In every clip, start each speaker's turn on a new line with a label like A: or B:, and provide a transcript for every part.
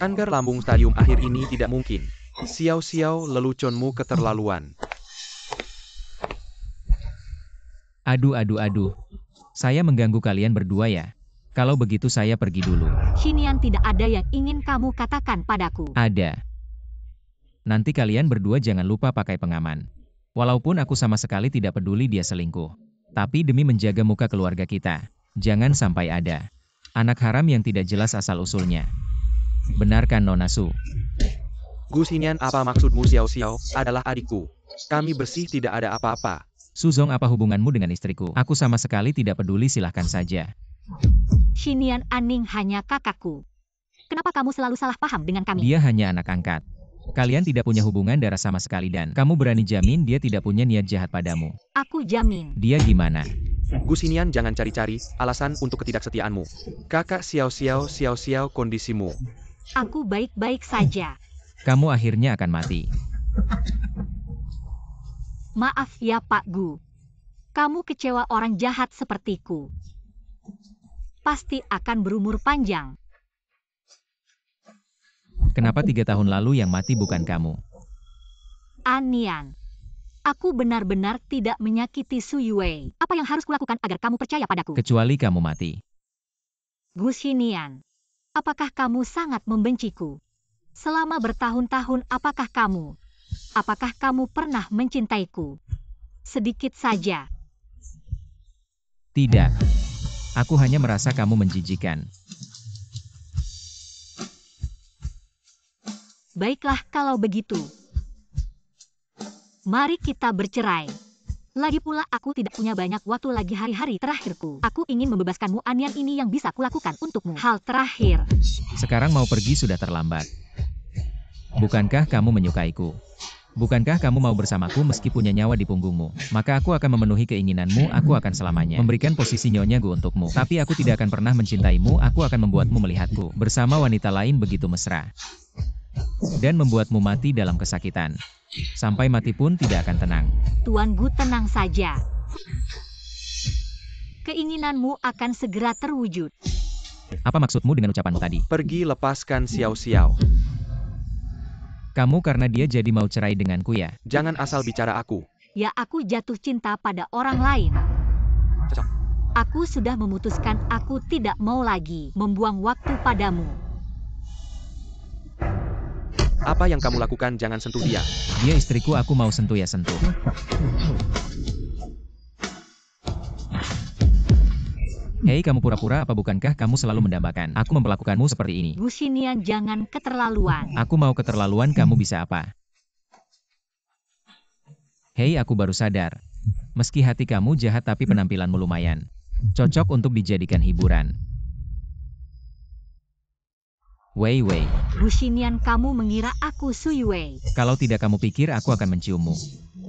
A: Anggar lambung stadium akhir ini tidak mungkin. Xiao, leluconmu keterlaluan.
B: Aduh. Saya mengganggu kalian berdua ya? Kalau begitu saya pergi dulu.
C: Xinian, tidak ada yang ingin kamu katakan padaku.
B: Ada. Nanti kalian berdua jangan lupa pakai pengaman. Walaupun aku sama sekali tidak peduli dia selingkuh. Tapi demi menjaga muka keluarga kita, jangan sampai ada anak haram yang tidak jelas asal-usulnya. Benar kan Nona Su?
A: Gu Xinian, apa maksudmu? Xiao adalah adikku. Kami bersih, tidak ada apa-apa.
B: Suzong, apa hubunganmu dengan istriku? Aku sama sekali tidak peduli, silahkan saja.
C: Xinian, Aning hanya kakakku. Kenapa kamu selalu salah paham dengan kami?
B: Dia hanya anak angkat. Kalian tidak punya hubungan darah sama sekali dan kamu berani jamin dia tidak punya niat jahat padamu?
C: Aku jamin.
B: Dia gimana?
A: Gu Xinian, jangan cari-cari alasan untuk ketidaksetiaanmu. Kakak Xiao, kondisimu.
C: Aku baik-baik saja.
B: Kamu akhirnya akan mati.
C: Maaf ya Pak Gu. Kamu kecewa orang jahat sepertiku. Pasti akan berumur panjang.
B: Kenapa 3 tahun lalu yang mati bukan kamu?
C: Anian. Aku benar-benar tidak menyakiti Su Yue. Apa yang harus kulakukan agar kamu percaya padaku?
B: Kecuali kamu mati.
C: Gu Xinian. Apakah kamu sangat membenciku? Selama bertahun-tahun apakah kamu pernah mencintaiku? Sedikit saja.
B: Tidak. Aku hanya merasa kamu menjijikan.
C: Baiklah kalau begitu. Mari kita bercerai. Lagi pula aku tidak punya banyak waktu lagi, hari-hari terakhirku. Aku ingin membebaskanmu, Anian, ini yang bisa kulakukan untukmu. Hal terakhir.
B: Sekarang mau pergi sudah terlambat. Bukankah kamu menyukaiku? Bukankah kamu mau bersamaku meski punya nyawa di punggungmu? Maka aku akan memenuhi keinginanmu, aku akan selamanya memberikan posisi Nyonya Gu untukmu. Tapi aku tidak akan pernah mencintaimu, aku akan membuatmu melihatku bersama wanita lain begitu mesra. Dan membuatmu mati dalam kesakitan. Sampai mati pun tidak akan tenang.
C: Tuan Gu, tenang saja. Keinginanmu akan segera terwujud.
B: Apa maksudmu dengan ucapanmu tadi?
A: Pergi, lepaskan Xiao.
B: Kamu karena dia jadi mau cerai denganku ya?
A: Jangan asal bicara aku.
C: Ya, aku jatuh cinta pada orang lain. Aku sudah memutuskan aku tidak mau lagi membuang waktu padamu.
A: Apa yang kamu lakukan? Jangan sentuh dia.
B: Dia istriku, aku mau sentuh ya sentuh. Hei kamu pura-pura, apa bukankah kamu selalu mendambakan aku memperlakukanmu seperti ini?
C: Gu Xinian, jangan keterlaluan.
B: Aku mau keterlaluan, kamu bisa apa? Hei, aku baru sadar. Meski hati kamu jahat tapi penampilanmu lumayan. Cocok untuk dijadikan hiburan. Wei.
C: Gu Xinian, kamu mengira aku Su Yue?
B: Kalau tidak kamu pikir aku akan menciummu.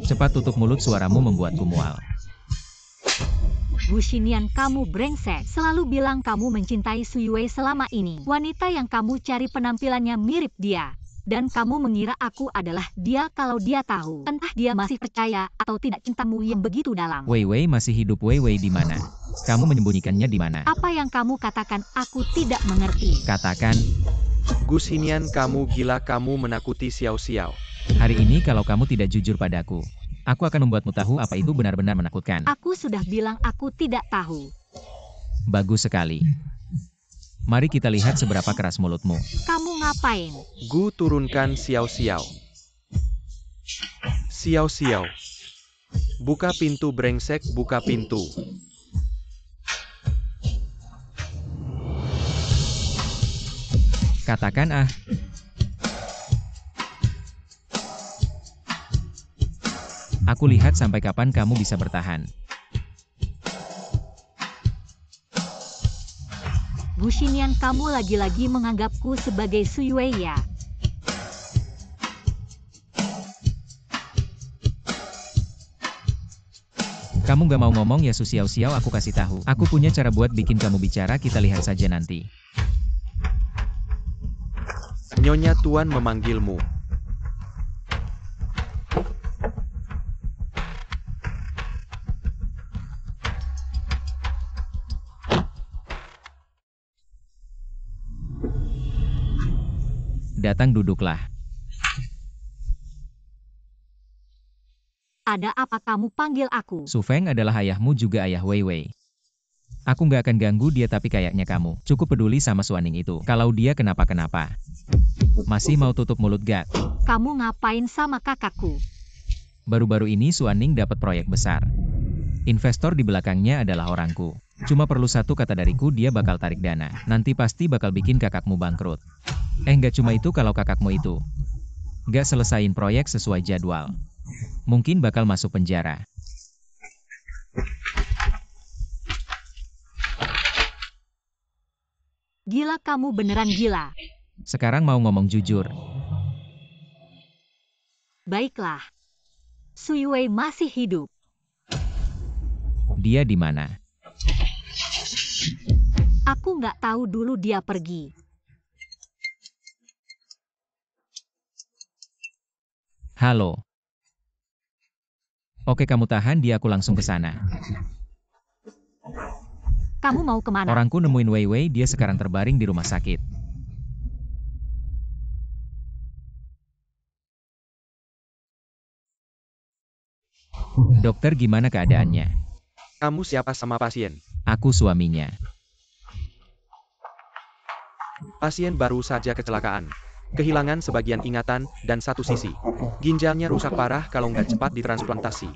B: Cepat tutup mulut, suaramu membuatku mual.
C: Gu Xinian, kamu brengsek. Selalu bilang kamu mencintai Su Yue selama ini. Wanita yang kamu cari penampilannya mirip dia. Dan kamu mengira aku adalah dia kalau dia tahu. Entah dia masih percaya atau tidak cintamu yang begitu dalam.
B: Wei masih hidup. Wei di mana? Kamu menyembunyikannya di mana?
C: Apa yang kamu katakan aku tidak mengerti.
B: Katakan.
A: Gu Xinian, kamu gila, kamu menakuti Xiao.
B: Hari ini kalau kamu tidak jujur padaku, aku akan membuatmu tahu apa itu benar-benar menakutkan.
C: Aku sudah bilang aku tidak tahu.
B: Bagus sekali. Mari kita lihat seberapa keras mulutmu.
C: Kamu ngapain?
A: Gu, turunkan Xiao. Xiao. Buka pintu, brengsek, buka pintu.
B: Katakan ah. Aku lihat sampai kapan kamu bisa bertahan.
C: Gu Xinian, kamu lagi-lagi menganggapku sebagai Su Yue ya?
B: Kamu gak mau ngomong ya Su Xiao, aku kasih tahu. Aku punya cara buat bikin kamu bicara, kita lihat saja nanti.
A: Nyonya Tuan memanggilmu.
B: Datang duduklah.
C: Ada apa kamu panggil aku?
B: Su Feng adalah ayahmu juga ayah Wei Wei. Aku nggak akan ganggu dia tapi kayaknya kamu cukup peduli sama Suaning itu. Kalau dia kenapa-kenapa. Masih mau tutup mulut gak?
C: Kamu ngapain sama kakakku?
B: Baru-baru ini Suaning dapat proyek besar. Investor di belakangnya adalah orangku. Cuma perlu satu kata dariku dia bakal tarik dana. Nanti pasti bakal bikin kakakmu bangkrut. Nggak cuma itu kalau kakakmu itu nggak selesain proyek sesuai jadwal. Mungkin bakal masuk penjara.
C: Gila, kamu beneran gila.
B: Sekarang mau ngomong jujur.
C: Baiklah. Su Yue masih hidup.
B: Dia di mana?
C: Aku nggak tahu dulu dia pergi.
B: Halo. Oke kamu tahan dia aku langsung ke sana.
C: Kamu mau kemana?
B: Orangku nemuin Wei Wei dia sekarang terbaring di rumah sakit. Dokter gimana keadaannya?
A: Kamu siapa sama pasien?
B: Aku suaminya.
A: Pasien baru saja kecelakaan. Kehilangan sebagian ingatan dan satu sisi. Ginjalnya rusak parah kalau nggak cepat ditransplantasi.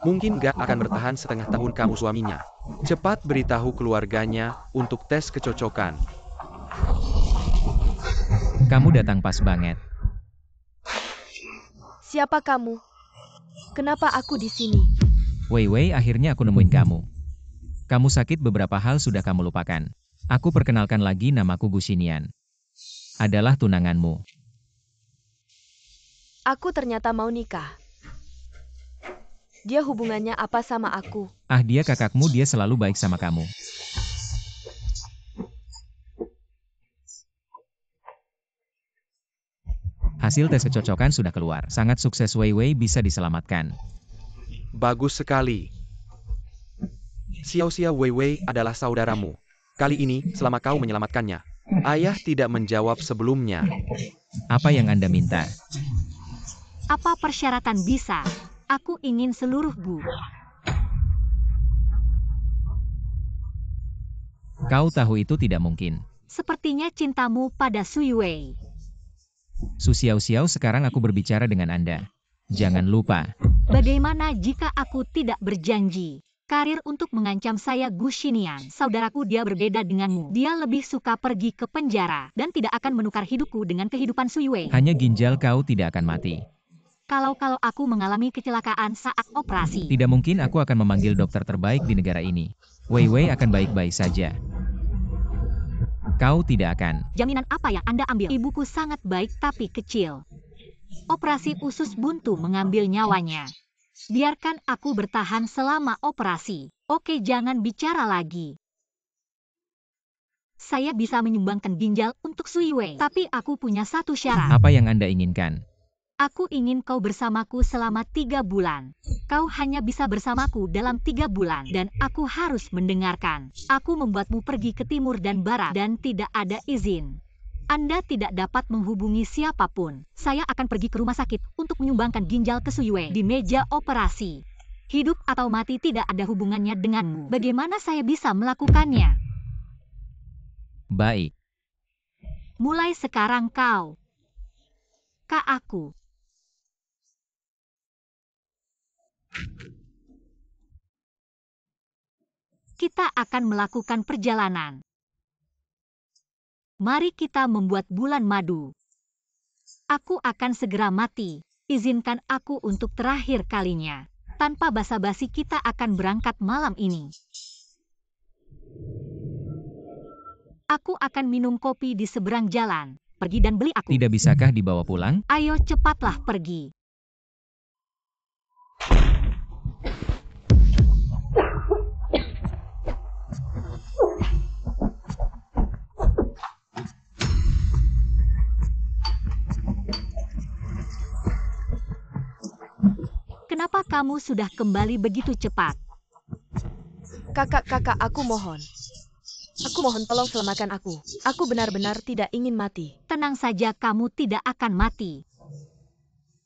A: Mungkin nggak akan bertahan setengah tahun kamu suaminya. Cepat beritahu keluarganya untuk tes kecocokan.
B: Kamu datang pas banget.
D: Siapa kamu? Kenapa aku di sini?
B: Wei Wei akhirnya aku nemuin kamu. Kamu sakit beberapa hal sudah kamu lupakan. Aku perkenalkan lagi namaku Gu Xinian. Adalah tunanganmu.
D: Aku ternyata mau nikah. Dia hubungannya apa sama aku?
B: Ah dia kakakmu dia selalu baik sama kamu. Hasil tes kecocokan sudah keluar. Sangat sukses Wei Wei bisa diselamatkan.
A: Bagus sekali. Xiao Xiao Wei Wei adalah saudaramu. Kali ini, selama kau menyelamatkannya. Ayah tidak menjawab sebelumnya.
B: Apa yang Anda minta?
C: Apa persyaratan bisa? Aku ingin seluruh Gu.
B: Kau tahu itu tidak mungkin.
C: Sepertinya cintamu pada Su Yue.
B: Su Xiao Xiao sekarang aku berbicara dengan Anda. Jangan lupa.
C: Bagaimana jika aku tidak berjanji? Karir untuk mengancam saya Gu Xinian. Saudaraku dia berbeda denganmu. Dia lebih suka pergi ke penjara dan tidak akan menukar hidupku dengan kehidupan Su Yue.
B: Hanya ginjal kau tidak akan mati.
C: Kalau aku mengalami kecelakaan saat operasi.
B: Tidak mungkin aku akan memanggil dokter terbaik di negara ini. Wei Wei akan baik-baik saja. Kau tidak akan.
C: Jaminan apa yang Anda ambil? Ibuku sangat baik tapi kecil. Operasi usus buntu mengambil nyawanya. Biarkan aku bertahan selama operasi. Oke, jangan bicara lagi. Saya bisa menyumbangkan ginjal untuk Su Yue, tapi aku punya satu syarat.
B: Apa yang Anda inginkan?
C: Aku ingin kau bersamaku selama 3 bulan. Kau hanya bisa bersamaku dalam 3 bulan dan aku harus mendengarkan. Aku membuatmu pergi ke timur dan barat dan tidak ada izin. Anda tidak dapat menghubungi siapapun. Saya akan pergi ke rumah sakit untuk menyumbangkan ginjal ke Su Yue di meja operasi. Hidup atau mati tidak ada hubungannya denganmu. Bagaimana saya bisa melakukannya?
B: Baik.
C: Mulai sekarang kau. Kak aku. Kita akan melakukan perjalanan. Mari kita membuat bulan madu. Aku akan segera mati. Izinkan aku untuk terakhir kalinya. Tanpa basa-basi kita akan berangkat malam ini. Aku akan minum kopi di seberang jalan. Pergi dan beli aku.
B: Tidak bisakah dibawa pulang?
C: Ayo cepatlah pergi. Kenapa kamu sudah kembali begitu cepat?
D: Kakak-kakak aku mohon. Aku mohon tolong selamatkan aku. Aku benar-benar tidak ingin mati.
C: Tenang saja, kamu tidak akan mati.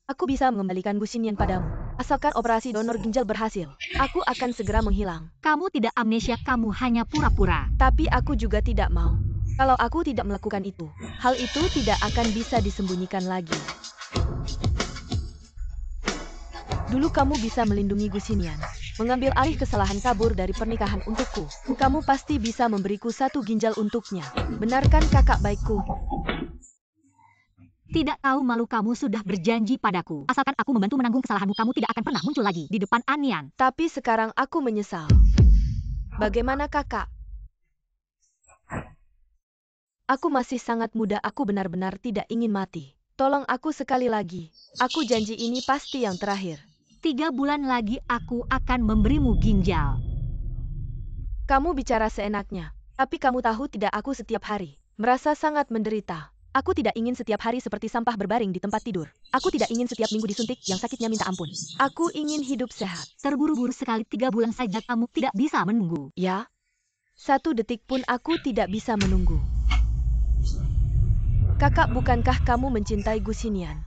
D: Aku bisa mengembalikan Gu Xinian padamu. Asalkan operasi donor ginjal berhasil, aku akan segera menghilang.
C: Kamu tidak amnesia, kamu hanya pura-pura.
D: Tapi aku juga tidak mau. Kalau aku tidak melakukan itu, hal itu tidak akan bisa disembunyikan lagi. Dulu kamu bisa melindungi Gu Xinian, mengambil alih kesalahan kabur dari pernikahan untukku. Kamu pasti bisa memberiku 1 ginjal untuknya. Benarkan kakak baikku?
C: Tidak tahu malu, kamu sudah berjanji padaku. Asalkan aku membantu menanggung kesalahanmu, kamu tidak akan pernah muncul lagi di depan Anian.
D: Tapi sekarang aku menyesal. Bagaimana kakak? Aku masih sangat muda, aku benar-benar tidak ingin mati. Tolong aku sekali lagi. Aku janji ini pasti yang terakhir.
C: 3 bulan lagi aku akan memberimu ginjal.
D: Kamu bicara seenaknya. Tapi kamu tahu tidak, aku setiap hari merasa sangat menderita. Aku tidak ingin setiap hari seperti sampah berbaring di tempat tidur. Aku tidak ingin setiap minggu disuntik yang sakitnya minta ampun. Aku ingin hidup sehat.
C: Terburu-buru sekali, 3 bulan saja kamu tidak bisa menunggu.
D: Ya, 1 detik pun aku tidak bisa menunggu. Kakak, bukankah kamu mencintai Gu Xinian?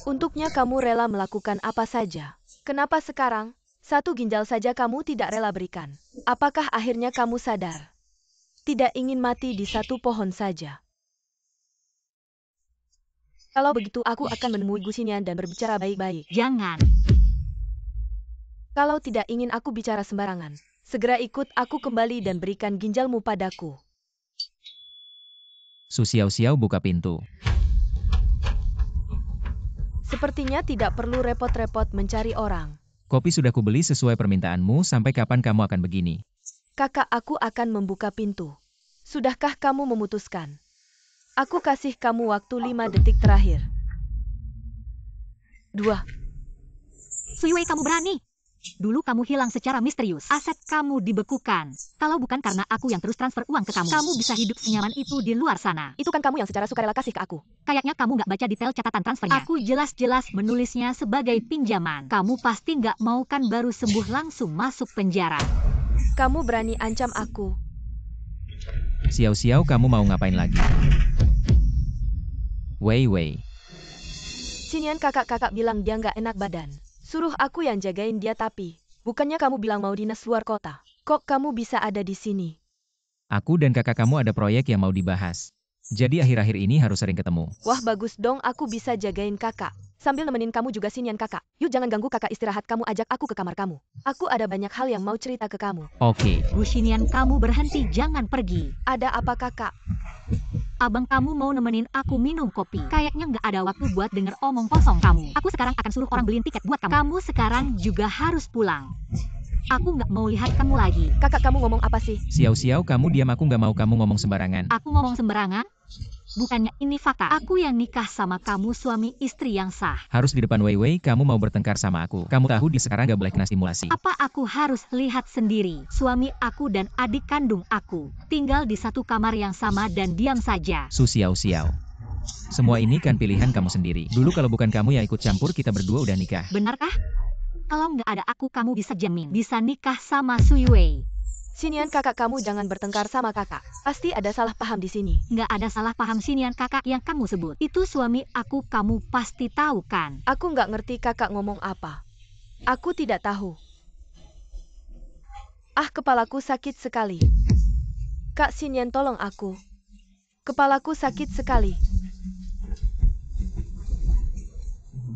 D: Untuknya kamu rela melakukan apa saja. Kenapa sekarang 1 ginjal saja kamu tidak rela berikan? Apakah akhirnya kamu sadar? Tidak ingin mati di 1 pohon saja. Kalau begitu aku akan menemui Gu Xinian dan berbicara baik-baik.
C: Jangan.
D: Kalau tidak ingin aku bicara sembarangan, segera ikut aku kembali dan berikan ginjalmu padaku.
B: Su Xiao buka pintu.
D: Sepertinya tidak perlu repot-repot mencari orang.
B: Kopi sudah kubeli sesuai permintaanmu, sampai kapan kamu akan begini?
D: Kakak, aku akan membuka pintu. Sudahkah kamu memutuskan? Aku kasih kamu waktu 5 detik terakhir. 2.
C: Sui Wei, kamu berani. Dulu kamu hilang secara misterius. Aset kamu dibekukan. Kalau bukan karena aku yang terus transfer uang ke kamu, kamu bisa hidup senyaman itu di luar sana.
D: Itu kan kamu yang secara sukarela kasih ke aku.
C: Kayaknya kamu nggak baca detail catatan transfernya. Aku jelas-jelas menulisnya sebagai pinjaman. Kamu pasti nggak mau kan baru sembuh langsung masuk penjara.
D: Kamu berani ancam aku.
B: Xiao, kamu mau ngapain lagi? Wei.
D: Xinian, kakak bilang dia nggak enak badan. Suruh aku yang jagain dia, tapi bukannya kamu bilang mau dinas luar kota. Kok kamu bisa ada di sini?
B: Aku dan kakak kamu ada proyek yang mau dibahas. Jadi akhir-akhir ini harus sering ketemu.
D: Wah, bagus dong, aku bisa jagain kakak. Sambil nemenin kamu juga, Xinian kakak. Yuk jangan ganggu kakak istirahat, kamu ajak aku ke kamar kamu. Aku ada banyak hal yang mau cerita ke kamu.
B: Oke.
C: Gu Xinian, kamu berhenti, jangan pergi.
D: Ada apa kakak?
C: Abang kamu mau nemenin aku minum kopi. Kayaknya nggak ada waktu buat denger omong kosong kamu. Aku sekarang akan suruh orang beliin tiket buat kamu. Kamu sekarang juga harus pulang. Aku nggak mau lihat kamu lagi.
D: Kakak, kamu ngomong apa sih?
B: Xiao, kamu diam, aku nggak mau kamu ngomong sembarangan.
C: Aku ngomong sembarangan? Bukannya ini fakta. Aku yang nikah sama kamu, suami istri yang sah.
B: Harus di depan Wei, kamu mau bertengkar sama aku. Kamu tahu dia sekarang gak boleh kena stimulasi.
C: Apa aku harus lihat sendiri? Suami aku dan adik kandung aku tinggal di satu kamar yang sama dan diam saja.
B: Su Xiao. Semua ini kan pilihan kamu sendiri. Dulu kalau bukan kamu yang ikut campur, kita berdua udah nikah.
C: Benarkah? Kalau nggak ada aku, kamu bisa jamin bisa nikah sama Sui Wei.
D: Xinian kakak, kamu jangan bertengkar sama kakak. Pasti ada salah paham di sini.
C: Nggak ada salah paham, Xinian kakak yang kamu sebut. Itu suami aku, kamu pasti tahu kan?
D: Aku nggak ngerti kakak ngomong apa. Aku tidak tahu. Ah, kepalaku sakit sekali. Kak Xinian, tolong aku. Kepalaku sakit sekali.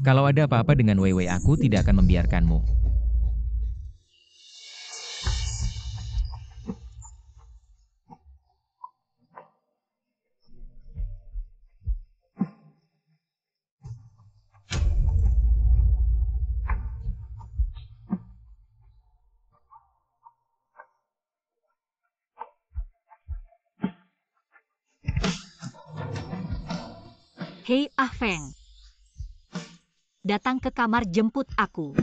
B: Kalau ada apa-apa dengan Wei, aku tidak akan membiarkanmu.
C: Hei Ah Feng, datang ke kamar jemput aku.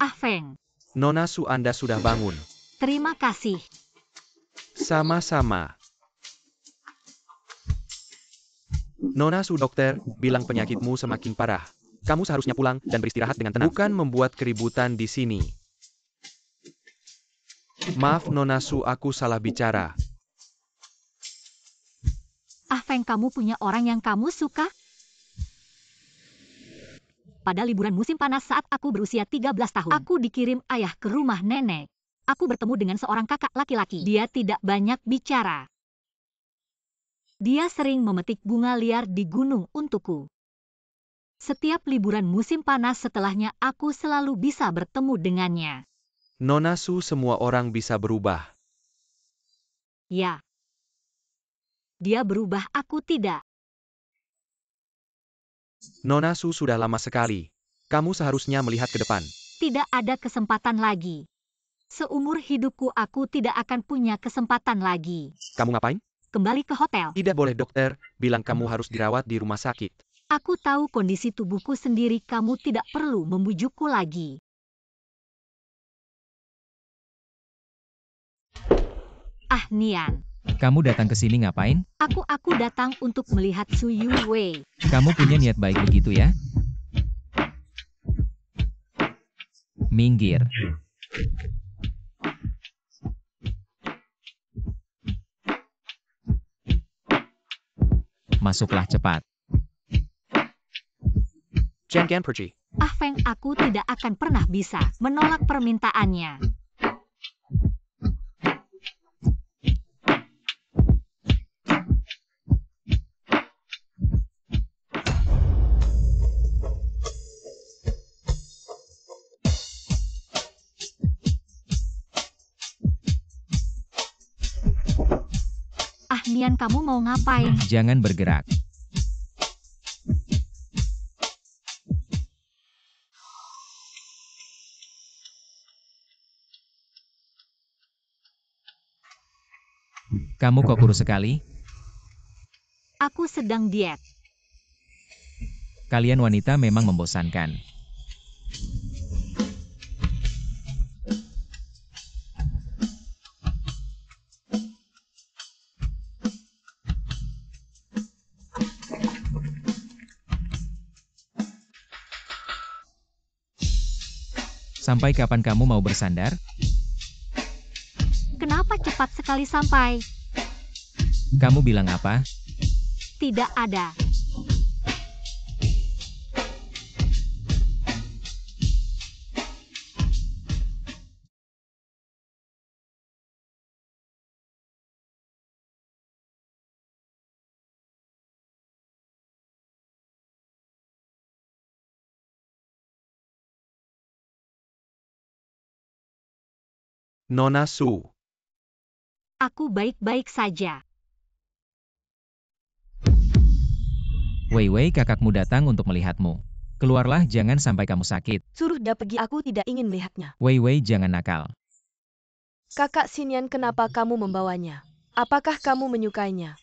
C: Ah Ah Feng,
A: Nona Su, Anda sudah bangun.
C: terima kasih.
A: Sama-sama. Nona Su, dokter bilang penyakitmu semakin parah. Kamu seharusnya pulang dan beristirahat dengan tenang. Bukan membuat keributan di sini. Maaf Nona Su, aku salah bicara.
C: Ah Feng, kamu punya orang yang kamu suka? Pada liburan musim panas saat aku berusia 13 tahun, aku dikirim ayah ke rumah nenek. Aku bertemu dengan seorang kakak laki-laki. Dia tidak banyak bicara. Dia sering memetik bunga liar di gunung untukku. Setiap liburan musim panas setelahnya, aku selalu bisa bertemu dengannya.
A: Nona Su, semua orang bisa berubah.
C: Ya. Dia berubah, aku tidak.
A: Nona Su, sudah lama sekali. Kamu seharusnya melihat ke depan.
C: Tidak ada kesempatan lagi. Seumur hidupku aku tidak akan punya kesempatan lagi.
A: Kamu ngapain?
C: Kembali ke hotel.
A: Tidak boleh, dokter bilang kamu harus dirawat di rumah sakit.
C: Aku tahu kondisi tubuhku sendiri, kamu tidak perlu membujukku lagi. Ah Nian,
B: Kamu datang ke sini ngapain?
C: aku datang untuk melihat Su Yuwei.
B: Kamu punya niat baik begitu ya? Minggir. Masuklah cepat.
A: Chen Gan pergi.
C: Ah Feng, aku tidak akan pernah bisa menolak permintaannya. Ah Nian, kamu mau ngapain?
B: Jangan bergerak. Kamu kok kurus sekali?
C: Aku sedang diet.
B: Kalian wanita memang membosankan. Sampai kapan kamu mau bersandar?
C: Kenapa cepat sekali sampai?
B: Kamu bilang apa?
C: Tidak ada.
A: Nona Su.
C: Aku baik-baik saja.
B: Wei Wei, kakakmu datang untuk melihatmu. Keluarlah, jangan sampai kamu sakit.
D: Suruh dia pergi, aku tidak ingin melihatnya.
B: Wei Wei, jangan nakal.
D: Kakak Xinian, kenapa kamu membawanya? Apakah kamu menyukainya?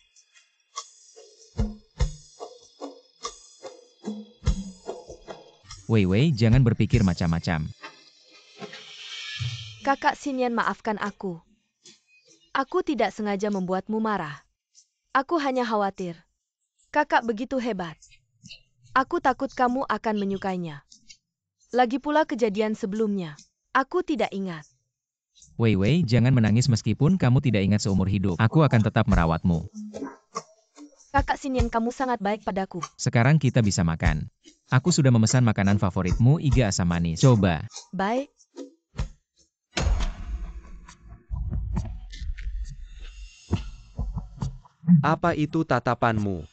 B: Wei Wei, jangan berpikir macam-macam.
D: Kakak Xinian, maafkan aku. Aku tidak sengaja membuatmu marah. Aku hanya khawatir. Kakak begitu hebat. Aku takut kamu akan menyukainya. Lagi pula kejadian sebelumnya. Aku tidak ingat.
B: Wei Wei, jangan menangis meskipun kamu tidak ingat seumur hidup. Aku akan tetap merawatmu.
D: Kakak Xinian, kamu sangat baik padaku.
B: Sekarang kita bisa makan. Aku sudah memesan makanan favoritmu, iga asam manis. Coba.
D: Baik.
A: Apa itu tatapanmu?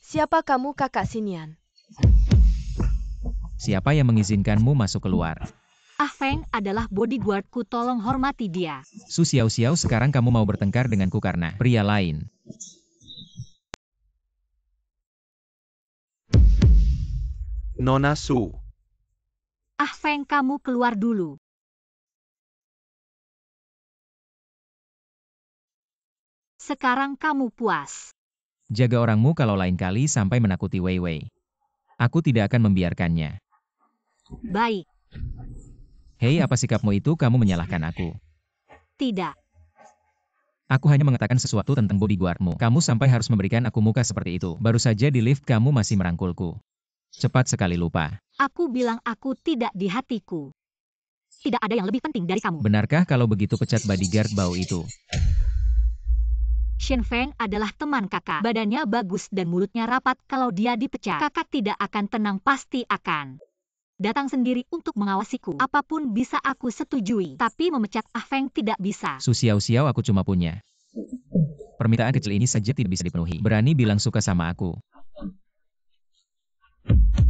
D: Siapa kamu, Kakak Xinian?
B: Siapa yang mengizinkanmu masuk keluar?
C: Ah Feng adalah bodyguardku, tolong hormati dia.
B: Su Xiao Xiao, sekarang kamu mau bertengkar denganku karena pria lain.
A: Nona Su.
C: Ah Feng, kamu keluar dulu. Sekarang kamu puas.
B: Jaga orangmu kalau lain kali sampai menakuti Wei Wei. Aku tidak akan membiarkannya.
C: Baik.
B: Hei, apa sikapmu itu? Kamu menyalahkan aku.
C: Tidak.
B: Aku hanya mengatakan sesuatu tentang bodyguardmu. Kamu sampai harus memberikan aku muka seperti itu. Baru saja di lift kamu masih merangkulku. Cepat sekali lupa.
C: Aku bilang aku tidak di hatiku. Tidak ada yang lebih penting dari kamu.
B: Benarkah kalau begitu pecat bodyguard bau itu?
C: Shen Feng adalah teman kakak. Badannya bagus dan mulutnya rapat. Kalau dia dipecat, kakak tidak akan tenang, pasti akan datang sendiri untuk mengawasiku. Apapun bisa aku setujui, tapi memecat Ah Feng tidak bisa.
B: Susiau-siau aku cuma punya. Permintaan kecil ini saja tidak bisa dipenuhi. Berani bilang suka sama aku.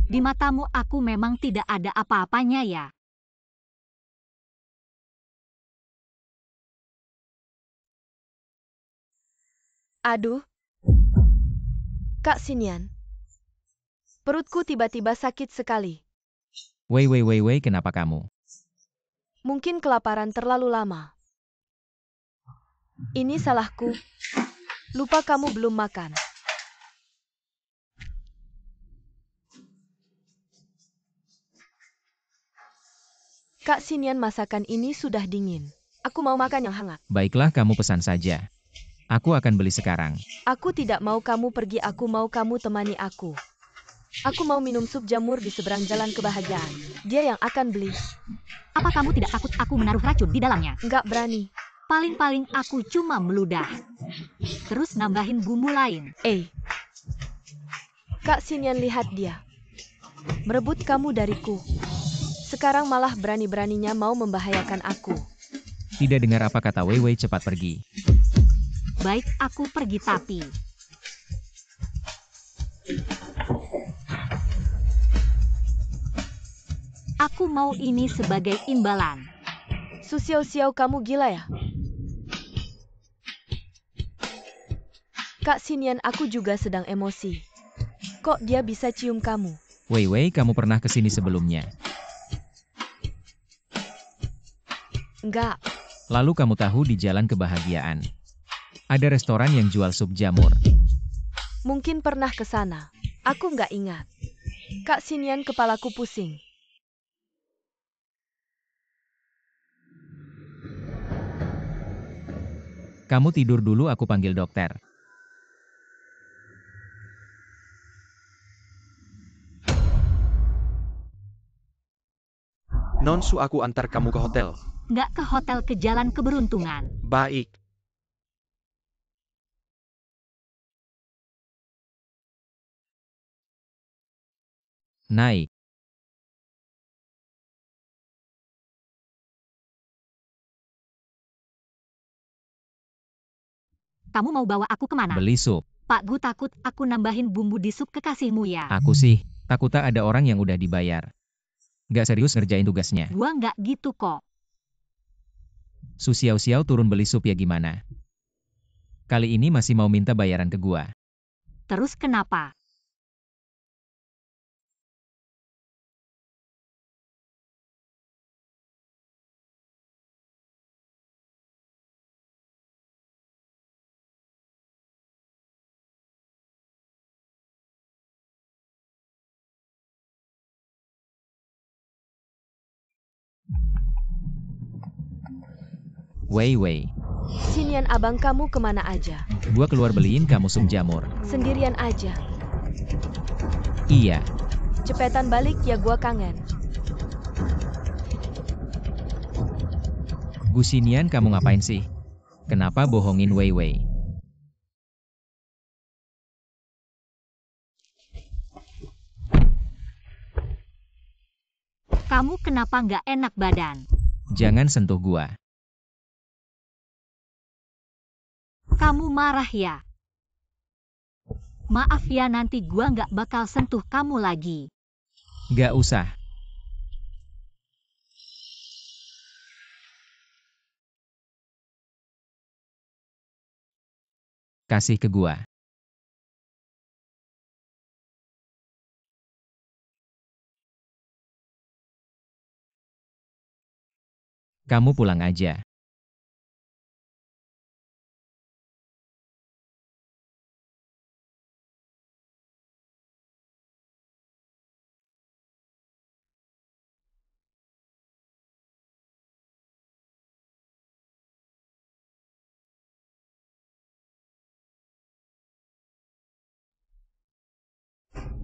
C: Di matamu aku memang tidak ada apa-apanya ya.
D: Aduh. Kak Xinian. Perutku tiba-tiba sakit sekali.
B: Wei, kenapa kamu?
D: Mungkin kelaparan terlalu lama. Ini salahku. Lupa kamu belum makan. Kak Xinian, masakan ini sudah dingin. Aku mau makan yang hangat.
B: Baiklah, kamu pesan saja. Aku akan beli sekarang.
D: Aku tidak mau kamu pergi, aku mau kamu temani aku. Aku mau minum sup jamur di seberang jalan kebahagiaan. Dia yang akan beli.
C: Apa kamu tidak takut aku menaruh racun di dalamnya?
D: Enggak berani.
C: Paling-paling aku cuma meludah. Terus nambahin bumbu lain.
D: Kak Xinian, lihat dia. Merebut kamu dariku. Sekarang malah berani-beraninya mau membahayakan aku.
B: Tidak dengar apa kata Wei, cepat pergi.
C: Baik, aku pergi tapi... Aku mau ini sebagai imbalan.
D: Susiau-siau, kamu gila ya? Kak Xinian, aku juga sedang emosi. Kok dia bisa cium kamu?
B: Wei, kamu pernah kesini sebelumnya?
D: Enggak.
B: Lalu kamu tahu di jalan kebahagiaan ada restoran yang jual sup jamur.
D: Mungkin pernah ke sana. Aku nggak ingat. Kak Xinian, kepalaku pusing.
B: Kamu tidur dulu, aku panggil dokter.
A: Nonsu, aku antar kamu ke hotel.
C: Nggak ke hotel, ke jalan keberuntungan.
A: Baik.
B: Naik.
C: Kamu mau bawa aku kemana?
B: Beli sup.
C: Pak Gu takut aku nambahin bumbu di sup kekasihmu ya.
B: Aku sih, takutnya ada orang yang udah dibayar. Gak serius ngerjain tugasnya.
C: Gua nggak gitu kok.
B: Susiau-siau turun beli sup ya gimana? Kali ini masih mau minta bayaran ke gua.
C: Terus kenapa?
B: Wei.
D: Xinian, abang kamu kemana aja?
B: Gua keluar beliin kamu sup jamur.
D: Sendirian aja.
B: Iya.
D: Cepetan balik ya, gua kangen.
B: Gusinian, kamu ngapain sih? Kenapa bohongin Wei?
C: Kamu kenapa nggak enak badan?
B: Jangan sentuh gua.
C: Kamu marah ya? Maaf ya, nanti gua nggak bakal sentuh kamu lagi.
B: Gak usah. Kasih ke gua. Kamu pulang aja.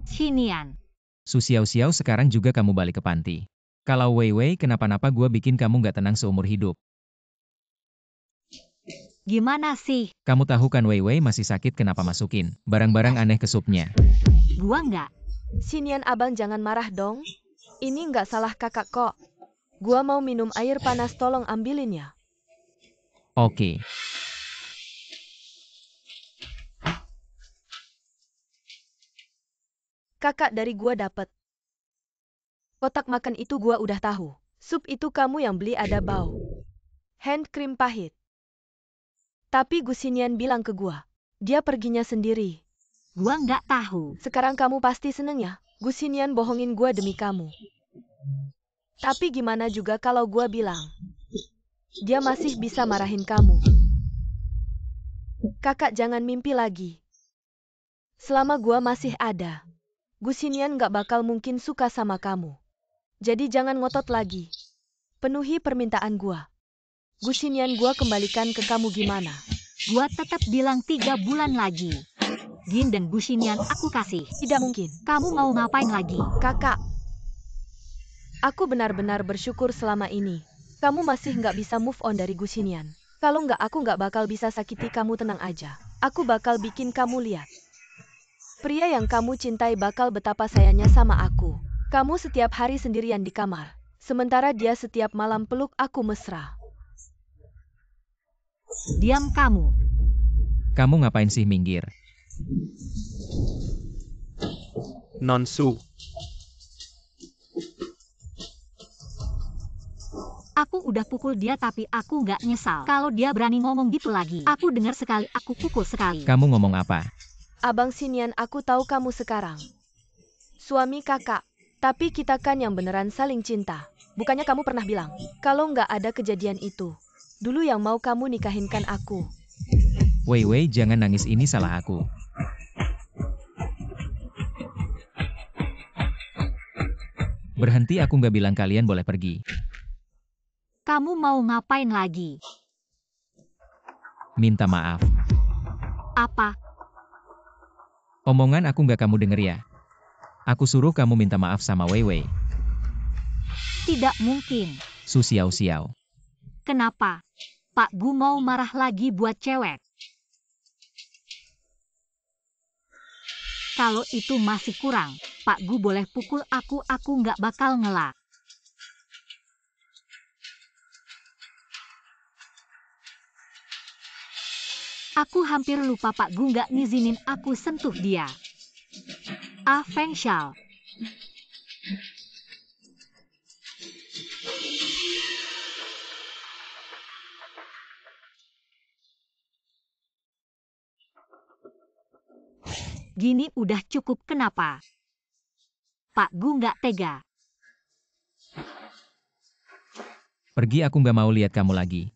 C: Xinian.
B: Su Xiao-Xiao, sekarang juga kamu balik ke panti. Kalau Wei Wei kenapa-napa gua bikin kamu nggak tenang seumur hidup.
C: Gimana sih?
B: Kamu tahu kan Wei Wei masih sakit, kenapa masukin barang-barang aneh ke supnya?
C: Gua nggak.
D: Xinian, abang jangan marah dong. Ini nggak salah kakak kok. Gua mau minum air panas, tolong ambilin ya.
B: Oke.
D: Kakak, dari gua dapet. Kotak makan itu gua udah tahu. Sup itu kamu yang beli, ada bau hand cream pahit. Tapi Gusinian bilang ke gua, dia perginya sendiri.
C: Gua nggak tahu.
D: Sekarang kamu pasti seneng ya? Gusinian bohongin gua demi kamu. Tapi gimana juga kalau gua bilang, dia masih bisa marahin kamu. Kakak jangan mimpi lagi. Selama gua masih ada, Gusinian gak bakal mungkin suka sama kamu. Jadi jangan ngotot lagi. Penuhi permintaan gua. Gusinian gua kembalikan ke kamu gimana?
C: Gua tetap bilang 3 bulan lagi. Gin dan Gusinian aku kasih.
D: Tidak mungkin.
C: Kamu mau ngapain lagi?
D: Kakak, aku benar-benar bersyukur selama ini. Kamu masih nggak bisa move on dari Gusinian. Kalau nggak, aku nggak bakal bisa sakiti kamu, tenang aja. Aku bakal bikin kamu lihat. Pria yang kamu cintai bakal betapa sayangnya sama aku. Kamu setiap hari sendirian di kamar. Sementara dia setiap malam peluk aku mesra.
C: Diam kamu.
B: Kamu ngapain sih, minggir?
A: Nonsu.
C: Aku udah pukul dia tapi aku nggak nyesal. Kalau dia berani ngomong gitu lagi, aku dengar sekali, aku pukul sekali.
B: Kamu ngomong apa?
D: Abang Xinian, aku tahu kamu sekarang suami kakak. Tapi kita kan yang beneran saling cinta. Bukannya kamu pernah bilang, kalau nggak ada kejadian itu, dulu yang mau kamu nikahin kan aku.
B: Wei Wei, jangan nangis, ini salah aku. Berhenti, aku nggak bilang kalian boleh pergi.
C: Kamu mau ngapain lagi?
B: Minta maaf.
C: Apa?
B: Omongan aku nggak kamu denger ya? Aku suruh kamu minta maaf sama Wei Wei.
C: Tidak mungkin.
B: Su Xiao-Xiao.
C: Kenapa? Pak Gu mau marah lagi buat cewek. Kalau itu masih kurang, Pak Gu boleh pukul aku nggak bakal ngelak. Aku hampir lupa Pak Gu nggak ngizinin aku sentuh dia. Ah, Feng Xiao. Gini udah cukup, kenapa? Pak Gu nggak tega.
B: Pergi, aku nggak mau lihat kamu lagi.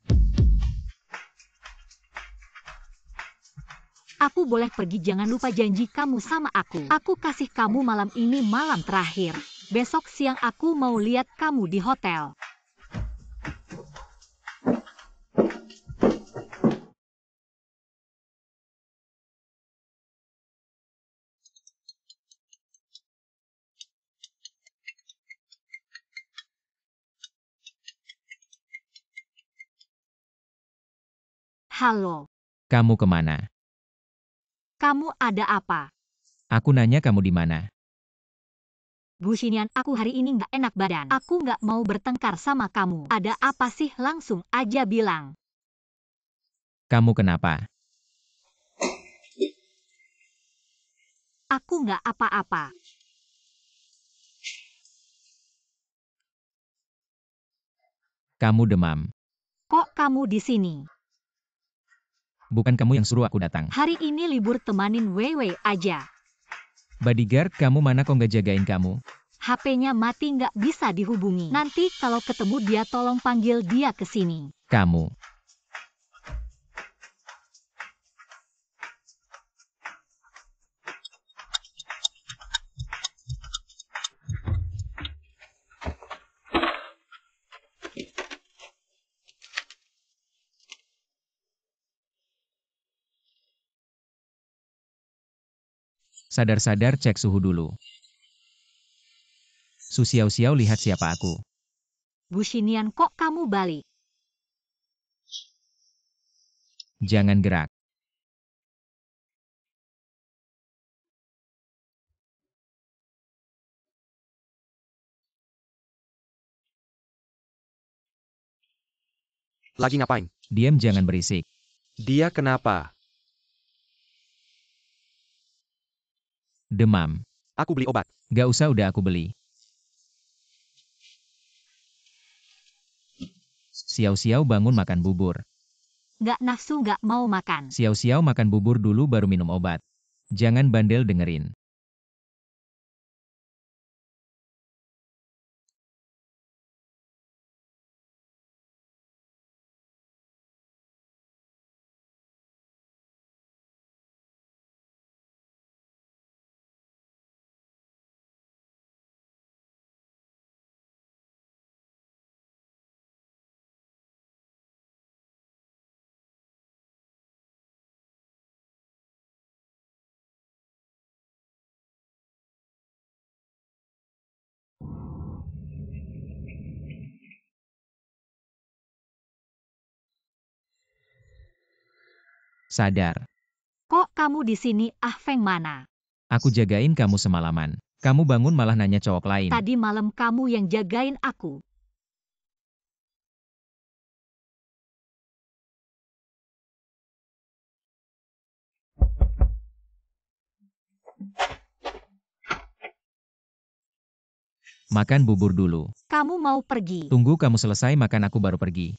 C: Aku boleh pergi, jangan lupa janji kamu sama aku. Aku kasih kamu malam ini malam terakhir. Besok siang aku mau lihat kamu di hotel. Halo.
B: Kamu kemana?
C: Kamu ada apa?
B: Aku nanya kamu di mana?
C: Gusinian, aku hari ini nggak enak badan. Aku nggak mau bertengkar sama kamu. Ada apa sih? Langsung aja bilang.
B: Kamu kenapa?
C: Aku nggak apa-apa.
B: Kamu demam.
C: Kok kamu di sini?
B: Bukan kamu yang suruh aku datang.
C: Hari ini libur, temanin Wei Wei aja.
B: Bodyguard kamu mana, kok nggak jagain kamu?
C: HP-nya mati, nggak bisa dihubungi. Nanti kalau ketemu dia tolong panggil dia ke sini.
B: Kamu. Sadar-sadar cek suhu dulu. Su Xiao, lihat siapa aku.
C: Bu Xinian, kok kamu balik?
B: Jangan gerak.
A: Lagi ngapain?
B: Diam, jangan berisik.
A: Dia kenapa?
B: Demam.
A: Aku beli obat.
B: Gak usah, udah aku beli. Xiao bangun makan bubur.
C: Nggak nafsu, nggak mau makan.
B: Xiao makan bubur dulu baru minum obat. Jangan bandel dengerin. Sadar.
C: Kok kamu di sini? Ah Feng mana?
B: Aku jagain kamu semalaman. Kamu bangun malah nanya cowok lain.
C: Tadi malam kamu yang jagain aku.
B: Makan bubur dulu.
C: Kamu mau pergi?
B: Tunggu kamu selesai makan aku baru pergi.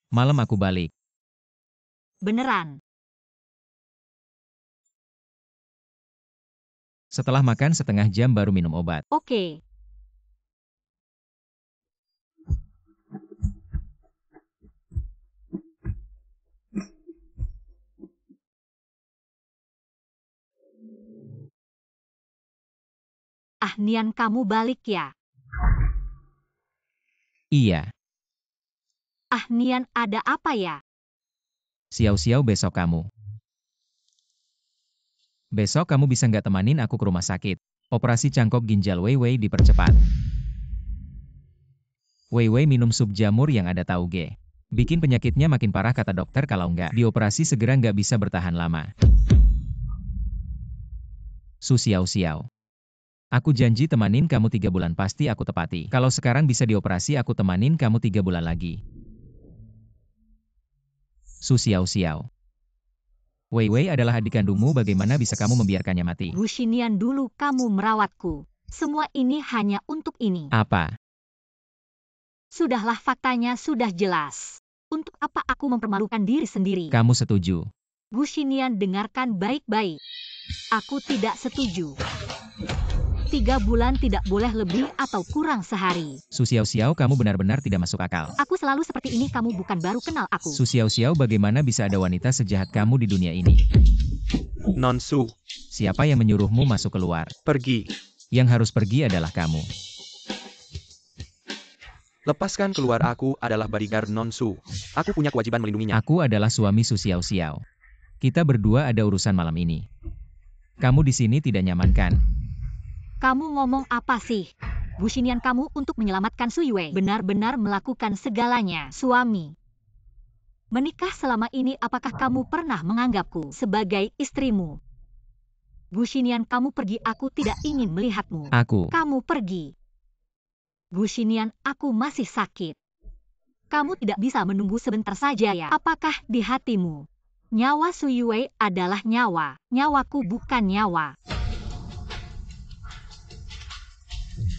B: Malam aku balik.
C: Beneran?
B: Setelah makan setengah jam baru minum obat.
C: Oke. Ah Nian, kamu balik ya?
B: Iya.
C: Ah Nian, ada apa ya?
B: Xiao besok kamu. Besok kamu bisa nggak temanin aku ke rumah sakit? Operasi cangkok ginjal Wei dipercepat. Wei minum sup jamur yang ada tauge. Bikin penyakitnya makin parah kata dokter, kalau nggak dioperasi segera nggak bisa bertahan lama. Su Xiao. Aku janji temanin kamu 3 bulan, pasti aku tepati. Kalau sekarang bisa dioperasi, aku temanin kamu 3 bulan lagi. Su Xiao. Wei adalah adik kandungmu, bagaimana bisa kamu membiarkannya mati?
C: Bu Xinian, dulu kamu merawatku. Semua ini hanya untuk ini.
B: Apa?
C: Sudahlah, faktanya sudah jelas. Untuk apa aku mempermalukan diri sendiri?
B: Kamu setuju?
C: Bu Xinian, dengarkan baik-baik. Aku tidak setuju. 3 bulan tidak boleh lebih atau kurang sehari.
B: Su Xiao, kamu benar-benar tidak masuk akal.
C: Aku selalu seperti ini, kamu bukan baru kenal aku.
B: Su Xiao, bagaimana bisa ada wanita sejahat kamu di dunia ini?
A: Non Su,
B: Siapa yang menyuruhmu masuk keluar?
A: pergi.
B: Yang harus pergi adalah kamu.
A: Lepaskan keluar, aku adalah bodyguard Non Su. Aku punya kewajiban melindunginya.
B: Aku adalah suami Su Xiao. Kita berdua ada urusan malam ini. Kamu di sini tidak nyaman kan?
C: Kamu ngomong apa sih? Bu Xinian, kamu untuk menyelamatkan Su Yue benar-benar melakukan segalanya. Suami. Menikah selama ini, apakah kamu pernah menganggapku sebagai istrimu? Bu Xinian, kamu pergi, aku tidak ingin melihatmu. Kamu pergi. Bu Xinian, aku masih sakit. Kamu tidak bisa menunggu sebentar saja ya? Apakah di hatimu? Nyawa Su Yue adalah nyawa. Nyawaku bukan nyawa.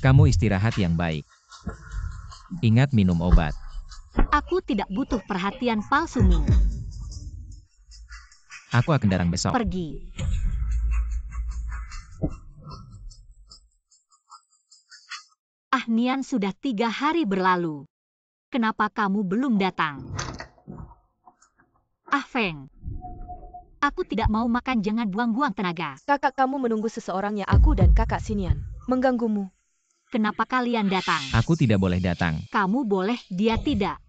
B: Kamu istirahat yang baik. Ingat minum obat.
C: Aku tidak butuh perhatian palsumu.
B: Aku akan datang besok.
C: Pergi. Ah Nian, sudah 3 hari berlalu. Kenapa kamu belum datang? Ah Feng. Aku tidak mau makan, jangan buang-buang tenaga.
D: Kakak kamu menunggu seseorang, ya aku dan kakak Xinian. Mengganggumu.
C: Kenapa kalian datang?
B: Aku tidak boleh datang.
C: Kamu boleh, dia tidak.